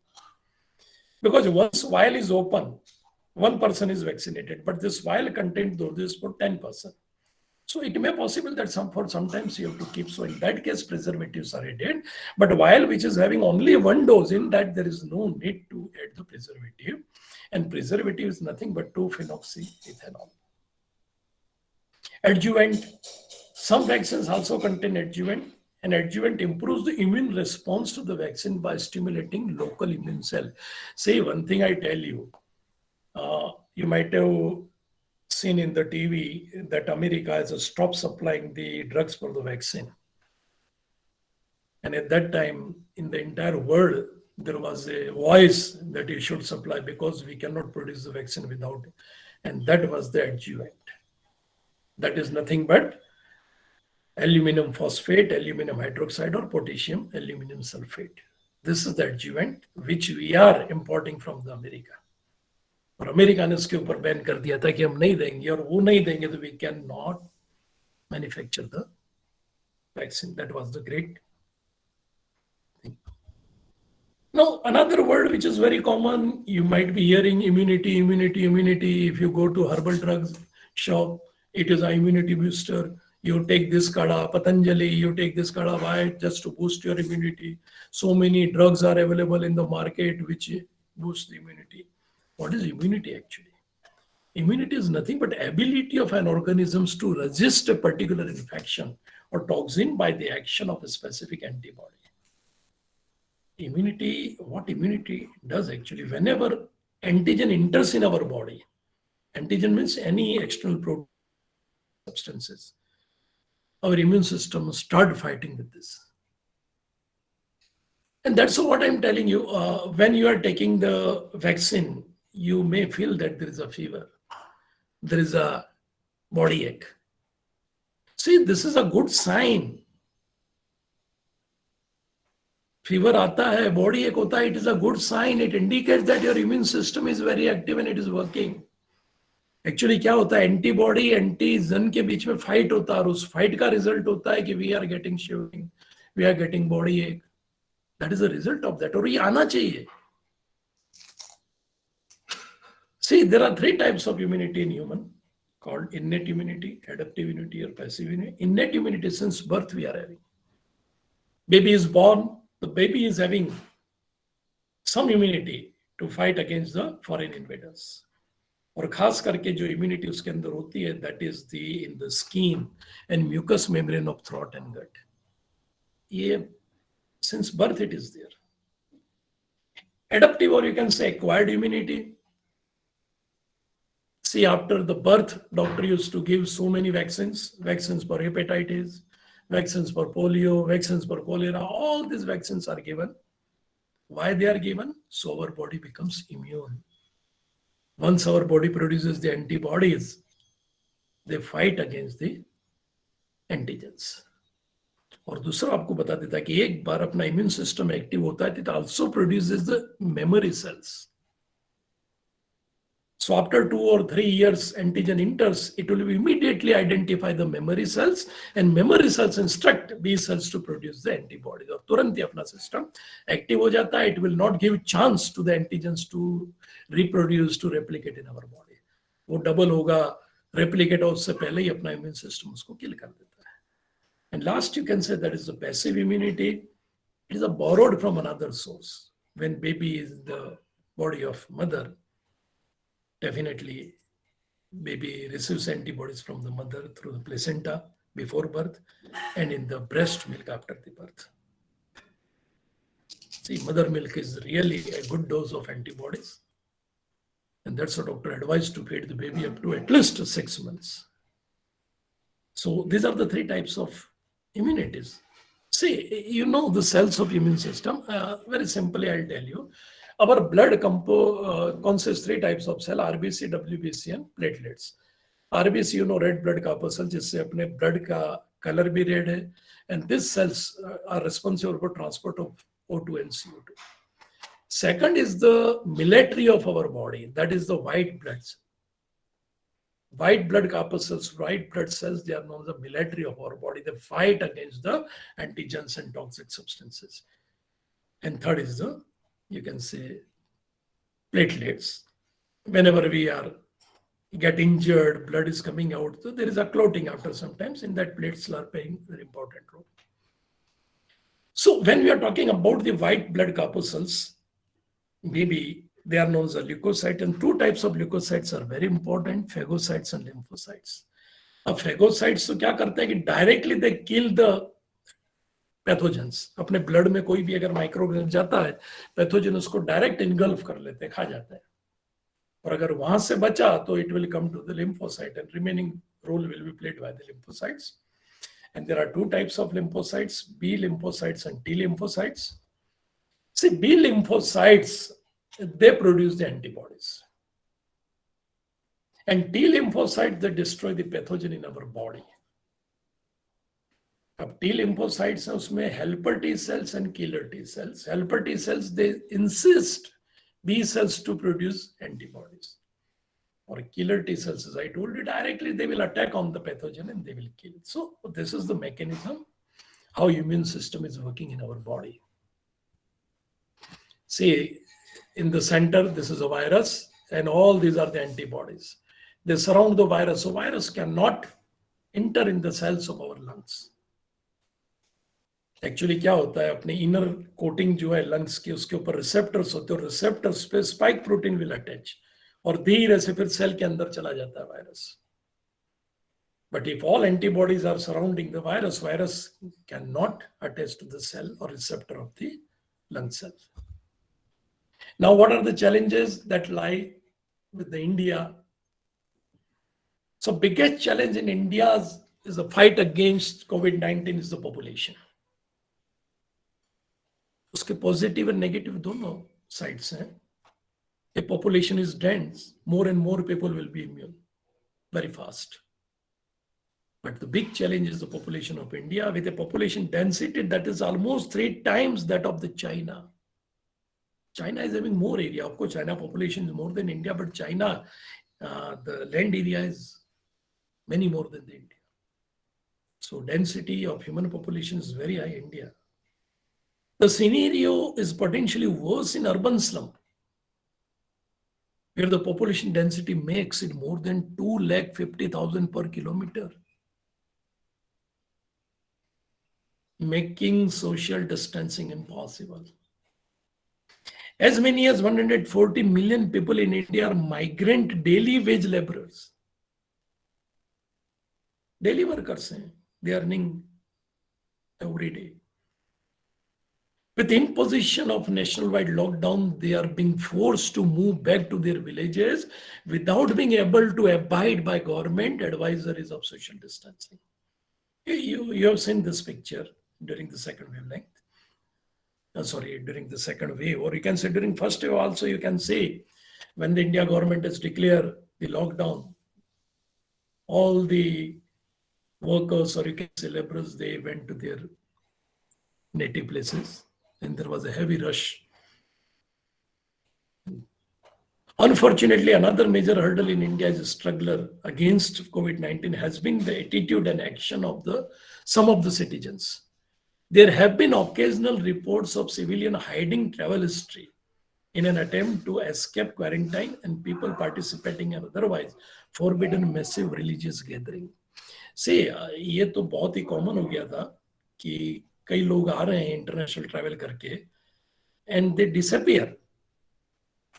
Because once vial is open, one person is vaccinated, but this vial contains doses for 10%. So it may be possible that sometimes you have to keep. So in that case, preservatives are added. But vial which is having only one dose, in that there is no need to add the preservative. And preservative is nothing but 2-phenoxyethanol. Adjuvant. Some vaccines also contain adjuvant. And adjuvant improves the immune response to the vaccine by stimulating local immune cell. Say one thing I tell you. You might have seen in the TV that America has stopped supplying the drugs for the vaccine. And at that time, in the entire world, there was a voice that you should supply because we cannot produce the vaccine without it. And that was the adjuvant. That is nothing but aluminum phosphate, aluminum hydroxide, or potassium aluminum sulfate. This is the adjuvant which we are importing from the America. और America ने उसके ऊपर ban कर दिया था कि हम नहीं देंगे, और वो नहीं देंगे तो we can not manufacture the vaccine. That was the great thing. Now another word which is very common, you might be hearing immunity. If you go to herbal drugs shop, it is a immunity booster. You take this kada, Patanjali, you take this kada, why? Just to boost your immunity. So many drugs are available in the market which boost the immunity. What is immunity actually? Immunity is nothing but ability of an organism to resist a particular infection or toxin by the action of a specific antibody. Immunity, what immunity does actually, whenever antigen enters in our body, antigen means any external protein substances, our immune system start fighting with this. And that's what I'm telling you. When you are taking the vaccine, you may feel that there is a fever, there is a body ache. See, this is a good sign. Fever आता है, body ache होता है, it is a good sign. It indicates that your immune system is very active and it is working. Actually क्या होता है, antibody antigen के बीच में fight होता है और उस फाइट का रिजल्ट होता है कि we are getting shivering, we are getting body ache. That is the result of that, और ये आना चाहिए. See, there are three types of immunity in human, called innate immunity, adaptive immunity, or passive immunity. Innate immunity, since birth we are having. Baby is born, the baby is having some immunity to fight against the foreign invaders. और खास करके जो immunity उसके अंदर होती है, that is the in the skin and mucous membrane of throat and gut. ये since birth it is there. Adaptive, or you can say acquired immunity. See, after the birth, doctor used to give so many vaccines for hepatitis, vaccines for polio, vaccines for cholera. All these vaccines are given. Why they are given? So our body becomes immune. Once our body produces the antibodies, they fight against the antigens. और दूसरा आपको बता देता है कि एक बार अपना immune system active होता है, it also produces the memory cells. So after 2 or 3 years antigen enters, it will immediately identify the memory cells, and memory cells instruct B cells to produce the antibodies. और तुरंत ही अपना system active हो जाता है. It will not give chance to the antigens to reproduce, to replicate in our body. वो double होगा, replicate हो उससे पहले ही अपना इम्यून सिस्टम उसको किल कर देता है. And last, you can say that is the passive immunity. It is borrowed from another source. When baby is in the body of mother, definitely baby receives antibodies from the mother through the placenta before birth and in the breast milk after the birth. See, mother milk is really a good dose of antibodies, and that's what doctor advised to feed the baby up to at least 6 months. So these are the 3 types of immunities. See, you know the cells of immune system. Very simply, I'll tell you. Our blood consists 3 types of cell: RBC, WBC, and platelets. RBC, you know, red blood corpuscle, जिससे अपने blood का color भी red है, and these cells are responsible for transport of O2 and CO2. Second is the military of our body, that is the white blood cell. White blood corpuscles, white blood cells, they are known as the military of our body. They fight against the antigens and toxic substances. And third is the, you can say, platelets. Whenever we are get injured, blood is coming out, so there is a clotting after sometimes, in that platelets are playing a very important role. So when we are talking about the white blood corpuscles, maybe they are known as a leukocyte, and 2 types of leukocytes are very important: phagocytes and lymphocytes. अब phagocytes तो क्या करते हैं कि directly they kill the pathogens. अपने blood में कोई भी अगर माइक्रोऑर्गेनिज्म जाता है, पैथोजन उसको डायरेक्ट इनगल्फ कर लेते हैं, खा जाता है. और अगर वहां से बचा तो it will come to the lymphocyte, and remaining role will be played by the lymphocytes. And there are 2 types of lymphocytes: B lymphocytes and T lymphocytes. See, B lymphocytes, they produce the antibodies, and T lymphocytes, they destroy the pathogen in our body. अब T lymphocytes है, उसमें helper T cells and killer T cells. Helper T cells, they insist B cells to produce antibodies. Or killer T cells, as I told you, directly they will attack on the pathogen and they will kill it. So this is the mechanism how immune system is working in our body. See, in the center, this is a virus, and all these are the antibodies. They surround the virus. So virus cannot enter in the cells of our lungs. Actually क्या होता है, अपने inner coating जो है lungs की, उसके ऊपर receptors होते हैं, और रिसेप्टर्स पे स्पाइक प्रोटीन विल अटैच, और धीरे से फिर सेल के अंदर चला जाता है virus. But if all antibodies are surrounding the virus, virus cannot attach to the cell or receptor of the lung cell. Now, what are the challenges that lie with the India? So, biggest challenge in India is the fight against COVID-19 is the population. उसके positive और negative दोनों sides हैं. A population is dense, more and more people will be immune very fast. But the big challenge is the population of India, with a population density that is almost 3 times that of the China. China is having more area. Of course, China population is more than India, but China, the land area is many more than the India. So density of human population is very high in India. The scenario is potentially worse in urban slum, where the population density may exceed more than 250,000 per kilometer, making social distancing impossible. As many as 140 million people in India are migrant daily wage laborers. Daily workers, they are earning every day. With imposition of nationwide lockdown, they are being forced to move back to their villages without being able to abide by government advisories of social distancing. You have seen this picture during the second wavelength. During the second wave, or you can say during first wave also. You can see when the India government has declared the lockdown, all the workers, or you can say laborers, they went to their native places, and there was a heavy rush. Unfortunately, another major hurdle in India as a struggler against COVID-19 has been the attitude and action of some of the citizens. There have been occasional reports of civilian hiding travel history in an attempt to escape quarantine, and people participating in otherwise forbidden massive religious gathering. See, ये तो बहुत ही common हो गया था कि कई लोग आ रहे हैं इंटरनेशनल ट्रैवल करके, एंड दे डिसअपियर.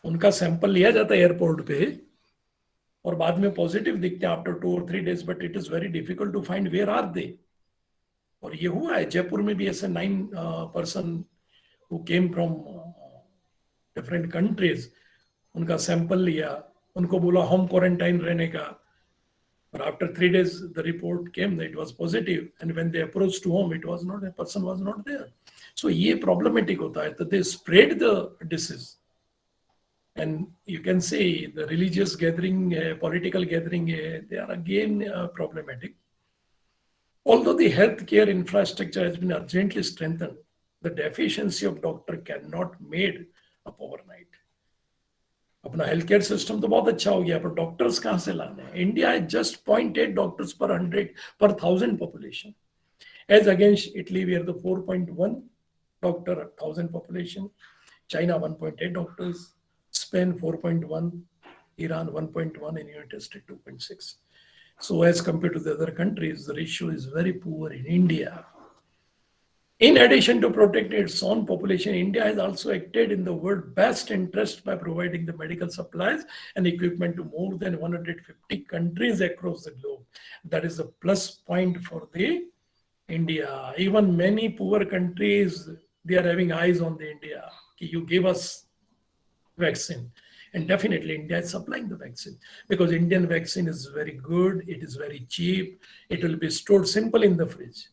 उनका सैंपल लिया जाता है एयरपोर्ट पे, और बाद में पॉजिटिव दिखते हैं after 2 or 3 days, but it is very difficult to find where are they. और ये हुआ है जयपुर में भी, ऐसे 9 person who came from different countries, उनका सैंपल लिया, उनको बोला होम क्वारंटाइन रहने का, but after 3 days the report came that it was positive, and when they approached to home, it was not, a person was not there. So ये problematic होता है, that they spread the disease. And you can say the religious gathering, political gathering, they are again problematic. Although the healthcare infrastructure has been urgently strengthened, the deficiency of doctor cannot made up overnight. अपना health care system तो बहुत अच्छा हो गया, पर doctors कहाँ से लाने हैं? इंडिया है just 0.8 doctors per 1,000 population, as against Italy where the 4.1 doctor 1,000 population, China 1.8 doctors, Spain 4.1, Iran 1.1, and United States 2.6. So as compared to the other countries, the ratio is very poor in India. In addition to protecting its own population, India has also acted in the world's best interest by providing the medical supplies and equipment to more than 150 countries across the globe. That is a plus point for the India. Even many poor countries, they are having eyes on the India. You give us vaccine. And definitely India is supplying the vaccine, because Indian vaccine is very good. It is very cheap. It will be stored simple in the fridge.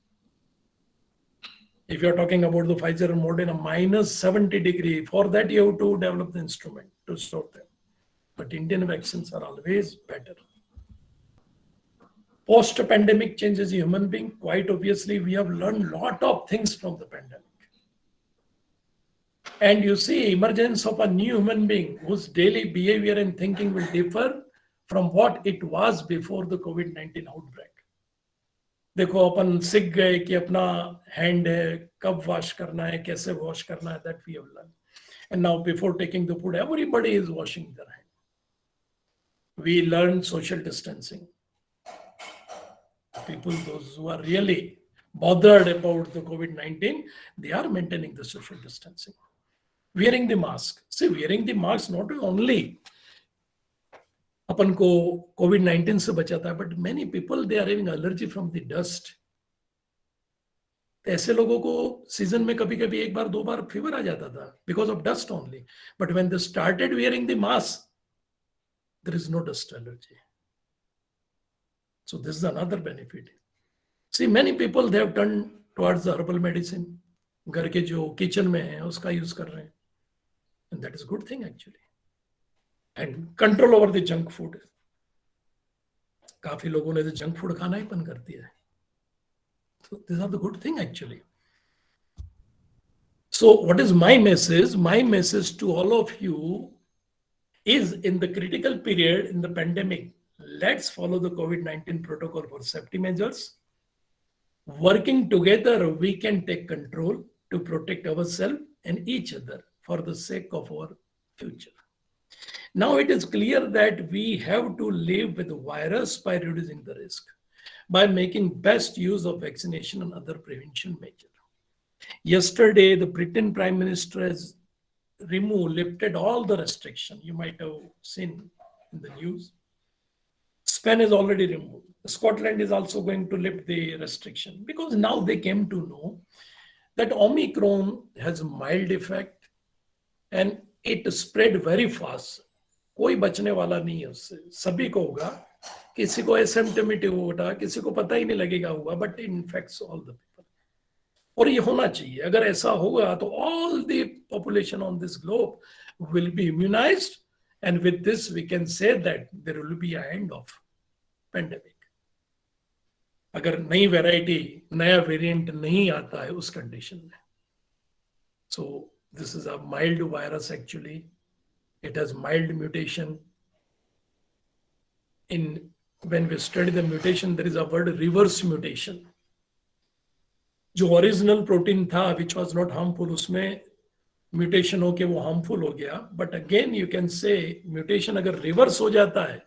If you're talking about the Pfizer and Moderna, minus 70 degree, for that you have to develop the instrument to store them. But Indian vaccines are always better. Post-pandemic changes in human being, quite obviously, we have learned a lot of things from the pandemic. And you see emergence of a new human being whose daily behavior and thinking will differ from what it was before the COVID-19 outbreak. देखो अपन सीख गए कि अपना hand है, कब wash करना है, कैसे वॉश करना है, that we have learned. And now before taking the food, everybody is washing their hand. We learned social distancing. people, those who are really bothered about the COVID-19, they are maintaining the social distancing. Wearing the mask. See, wearing the mask not only अपन को COVID-19 से बचाता है, but many people they are having allergy from the dust. ऐसे लोगों को season में कभी कभी एक बार दो बार फीवर आ जाता था because of dust only. But when they started wearing the mask, there is no dust allergy. So this is another benefit. See, many people they have turned towards the herbal medicine. घर के जो kitchen में है उसका use कर रहे हैं, and that is a good thing actually. And control over the junk food. काफी लोगों ने तो जंक फूड खाना ही बंद कर दिया है. So these are the good thing actually. So what is my message? My message to all of you is, in the critical period in the pandemic, let's follow the COVID-19 protocol for safety measures. Working together, we can take control to protect ourselves and each other for the sake of our future. Now it is clear that we have to live with the virus by reducing the risk, by making best use of vaccination and other prevention measures. Yesterday, the Britain Prime Minister has lifted all the restrictions. You might have seen in the news. Spain is already removed. Scotland is also going to lift the restriction because now they came to know that Omicron has a mild effect and it spread very fast. कोई बचने वाला नहीं है उससे, सभी को होगा, किसी को एसिम्प्टोमेटिक होगा, किसी को पता ही नहीं लगेगा होगा, but it infects all the people. और ये होना चाहिए. अगर ऐसा होगा तो all the population on this globe will be immunized, and with this we can say that there will be an end of pandemic. अगर नई वैरायटी, नया वेरिएंट नहीं आता है उस कंडीशन में. So this is a mild virus actually. It has mild mutation. When we study the mutation, there is a word reverse mutation. जो original protein था which was not harmful, उसमें mutation होके वो हार्मफुल हो गया. But again you can say mutation अगर reverse हो जाता है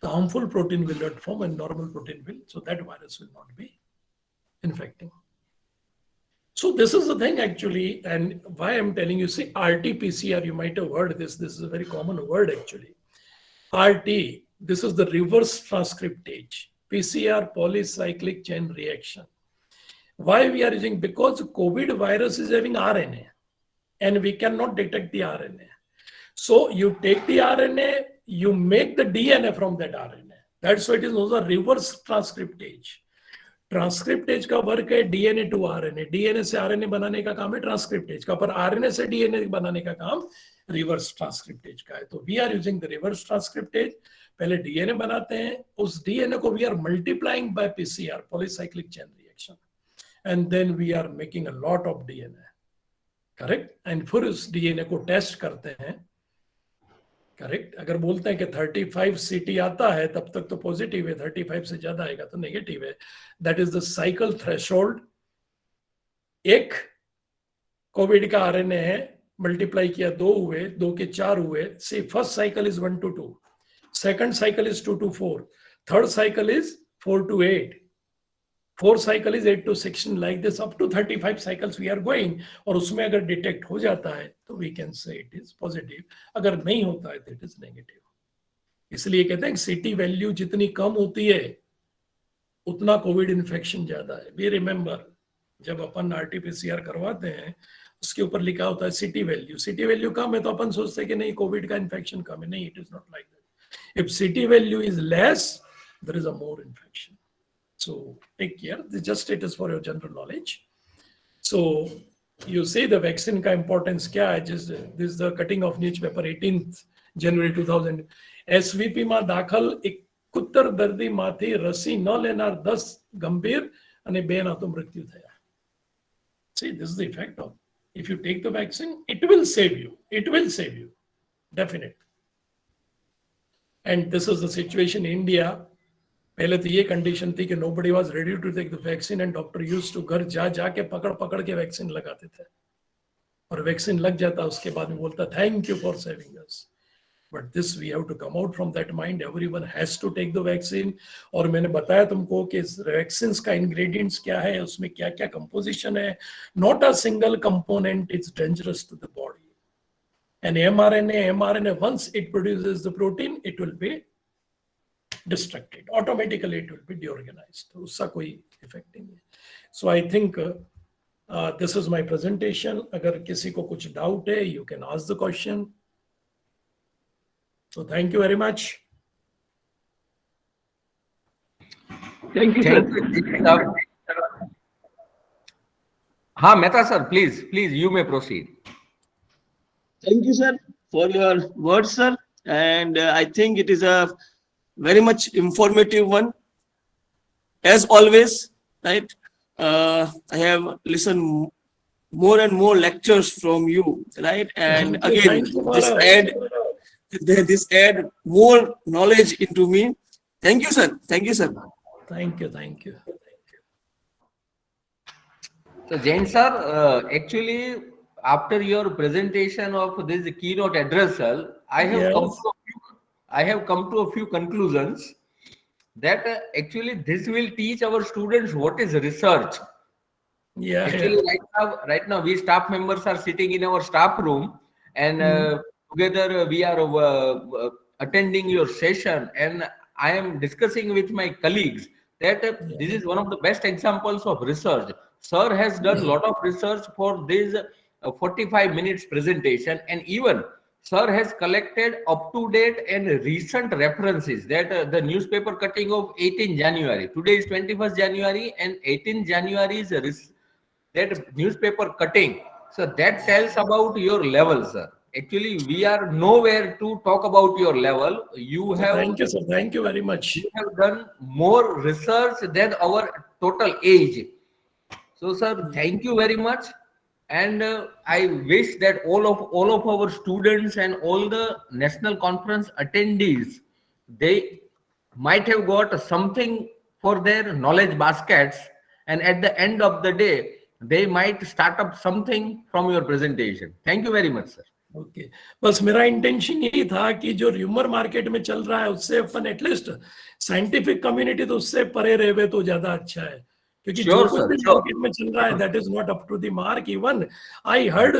तो harmful protein will not form and normal protein will, so that virus will not be infecting. So this is the thing actually, and why I'm telling you, see, RT-PCR, you might have heard this. This is a very common word actually. RT, this is the reverse transcriptase. PCR, polycyclic chain reaction. Why we are using? Because COVID virus is having RNA and we cannot detect the RNA. So you take the RNA, you make the DNA from that RNA. That's why it is also reverse transcriptase. Transcriptase का work है DNA to RNA, DNA से RNA बनाने का काम है transcriptase का, पर RNA से डीएनए बनाने का काम रिवर्स ट्रांसक्रिप्टेज का है. तो we are using the reverse transcriptase. पहले डीएनए बनाते हैं, उस डीएनए को we are multiplying by PCR, polycyclic chain reaction, and then we are making a lot of DNA. Correct. And फिर उस डीएनए को टेस्ट करते हैं. करेक्ट. अगर बोलते हैं कि 35 सीटी आता है तब तक तो पॉजिटिव है, 35 से ज्यादा आएगा तो नेगेटिव है. That is the cycle threshold. एक कोविड का आरएनए है, मल्टीप्लाई किया 2 हुए, 2 के 4 हुए. See first cycle is 1 to 2, second cycle is 2 to 4, third cycle is 4 to 8, fourth cycle is 8 to 16, like this up to 35 cycles we are going. और उसमें अगर डिटेक्ट हो जाता है तो we can say it is positive, अगर नहीं होता है तो इट इज नेगेटिव. इसलिए कहते हैं सीटी वैल्यू जितनी कम होती है उतना कोविड इन्फेक्शन ज्यादा है. वी रिमेंबर जब अपन आरटीपीसीआर करवाते हैं उसके ऊपर लिखा होता है सीटी वैल्यू. सीटी वैल्यू कम है तो अपन सोचते हैं कि नहीं कोविड का इन्फेक्शन कम है. नहीं, it is not like that. If CT value is less there is a more infection. So take care. It is for your general knowledge. So you see the vaccine का importance क्या है? Just this is the cutting of newspaper 18th January 2000. SVP માં દાખલ 71 દર્દી માંથી રસી ન લેનાર 10 ગંભીર અને 2 ના તો મૃત્યુ થયા. See, this is the effect of, if you take the vaccine, it will save you. It will save you. Definitely. And this is the situation in India. पहले तो ये कंडीशन थी कि nobody was ready to take the vaccine and doctor used to घर जा जाके पकड़ के वैक्सीन लगाते थे, और वैक्सीन लग जाता उसके बाद में बोलता thank you for saving us. But this we have to come out from that mind. Everyone has to take the vaccine. और मैंने बताया तुमको कि vaccines का ingredients क्या है, उसमें क्या क्या composition है. Not a single component is dangerous to the body. And mRNA, once it produces the protein, it will be destructed. Automatically, it will be deorganized. तो उसका कोई effect नहीं है. So I think this is my presentation. अगर किसी को कुछ doubt है, you can ask the question. So thank you very much.
Thank you, sir. हाँ, Mehta sir, please, you may proceed.
Thank you, sir, for your words, sir. And I think it is a very much informative one. As always, right? I have listened more and more lectures from you, right? And again, this add more knowledge into me. Thank you, sir. Thank you, sir.
Thank you.
So Jain sir, actually, after your presentation of this keynote address, sir, I have come to a few conclusions that actually this will teach our students what is research. Actually, right now we staff members are sitting in our staff room, and together we are attending your session, and I am discussing with my colleagues that this is one of the best examples of research. Sir has done a lot of research for this 45 minutes presentation, and even sir has collected up-to-date and recent references that the newspaper cutting of 18 January. Today is 21st January, and 18 January is that newspaper cutting. So that tells about your level, sir. Actually, we are nowhere to talk about your level. You have.
Thank you, sir. Thank you very much.
You have done more research than our total age. So, sir, thank you very much. And I wish that all of our students and all the national conference attendees, they might have got something for their knowledge baskets, and at the end of the day, they might start up something from your presentation. Thank you very much, sir.
Okay बस मेरा intention यही था कि जो rumour market में चल रहा है उससे अपन एटलीस्ट साइंटिफिक कम्युनिटी तो उससे परे रहे तो ज्यादा अच्छा है, क्योंकि जो कुछ भी मार्केट में चल रहा है that is not up to the mark. Even I heard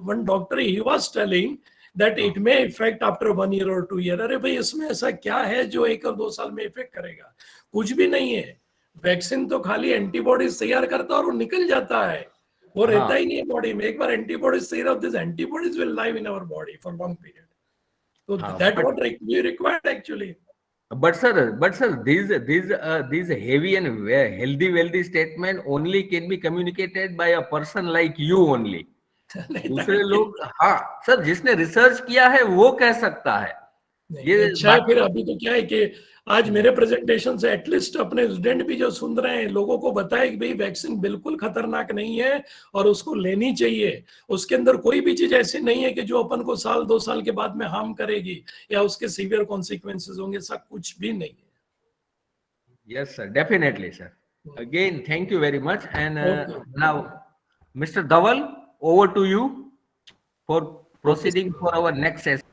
one doctor he was telling that it may effect after 1 year or 2 years. अरे भाई इसमें ऐसा क्या है जो 1 और 2 साल में इफेक्ट करेगा? कुछ भी नहीं है. वैक्सीन तो खाली एंटीबॉडीज तैयार करता है और वो निकल जाता है, वो रहता ही नहीं है बॉडी में. एक बार एंटीबॉडीज तैयार होते हैं, antibodies will live in our body for long period. So that what we required actually.
But sir, these heavy and healthy, wealthy statement only can be communicated by a person like you only. दूसरे लोग, हाँ sir, जिसने research किया है वो कह सकता है.
ये अच्छा है. फिर अभी तो क्या है कि आज मेरे प्रेजेंटेशन से एटलीस्ट अपने स्टूडेंट भी जो सुन रहे हैं लोगों को बताए कि भाई वैक्सीन बिल्कुल खतरनाक नहीं है और उसको लेनी चाहिए. उसके अंदर कोई भी चीज ऐसी नहीं है कि जो अपन को 1-2 साल के बाद में हार्म करेगी या उसके सीवियर कॉन्सिक्वेंसेस होंगे. सब कुछ भी नहीं है.
Yes sir, definitely sir. Again, thank you very much. And now Mr. Dhaval, over to you for proceeding for our next session.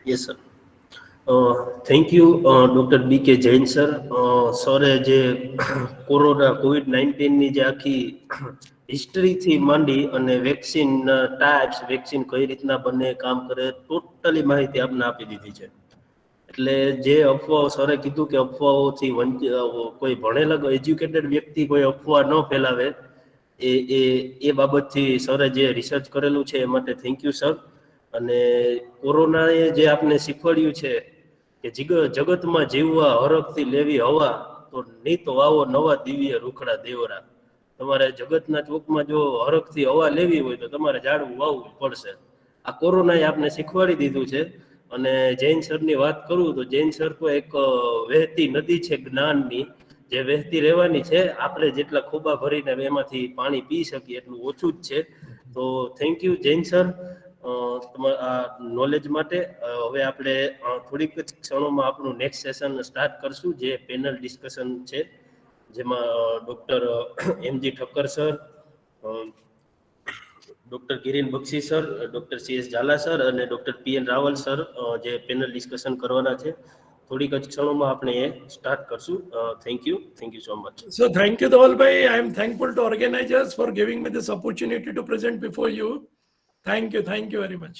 Yes sir. Thank you doctor BK Jain sir. સરે જે COVID-19ની જે આખી હિસ્ટ્રીથી માંડી અને વેક્સિન ટાઈપ્સ, વેક્સિન કઈ રીતના બને, કામ કરે, ટોટલી માહિતી આપને આપી દીધી છે. એટલે જે અફવાઓ સરે કીધું કે અફવાઓથી કોઈ ભણેલા એજ્યુકેટેડ વ્યક્તિ કોઈ અફવા ન ફેલાવે, એ બાબતથી સરે જે રિસર્ચ કરેલું છે એ માટે થેન્ક યુ સર. અને કોરોનાએ જે આપને શીખવાડ્યું છે કે જગતમાં જીવવા હરખથી લેવી હવા, તો નહીં તો વાવો નવા દિવ્ય રૂખડા દેવરા. તમારે જગતના ચોકમાં જો હરખથી હવા લેવી હોય તો તમારે ઝાડવું વાવવું પડશે. આ કોરોનાએ આપને શીખવાડી દીધું છે. અને જૈન સરની વાત કરું તો જૈન સર તો એક વહેતી નદી છે જ્ઞાનની, જે વહેતી રહેવાની છે. આપણે જેટલા ખોબા ભરીને એમાંથી પાણી પી શકીએ એટલું ઓછું જ છે. તો થેન્ક યુ જૈન સર આ નોલેજ માટે. હવે આપણે થોડીક જ ક્ષણોમાં આપણું નેક્સ્ટ સેશન સ્ટાર્ટ કરશું, જે પેનલ ડિસ્કશન છે, જેમાં doctor MG Thakkar sir, doctor Kirin Bakshi sir, doctor CS Zala sir અને ડોક્ટર PN રાવલ સર જે પેનલ ડિસ્કશન કરવાના છે. થોડીક જ ક્ષણોમાં આપણે એ સ્ટાર્ટ કરશું. Thank you so much.
So thank you, Dhavalbhai. I am thankful to organizers for giving me this opportunity to present before you. Thank you very much.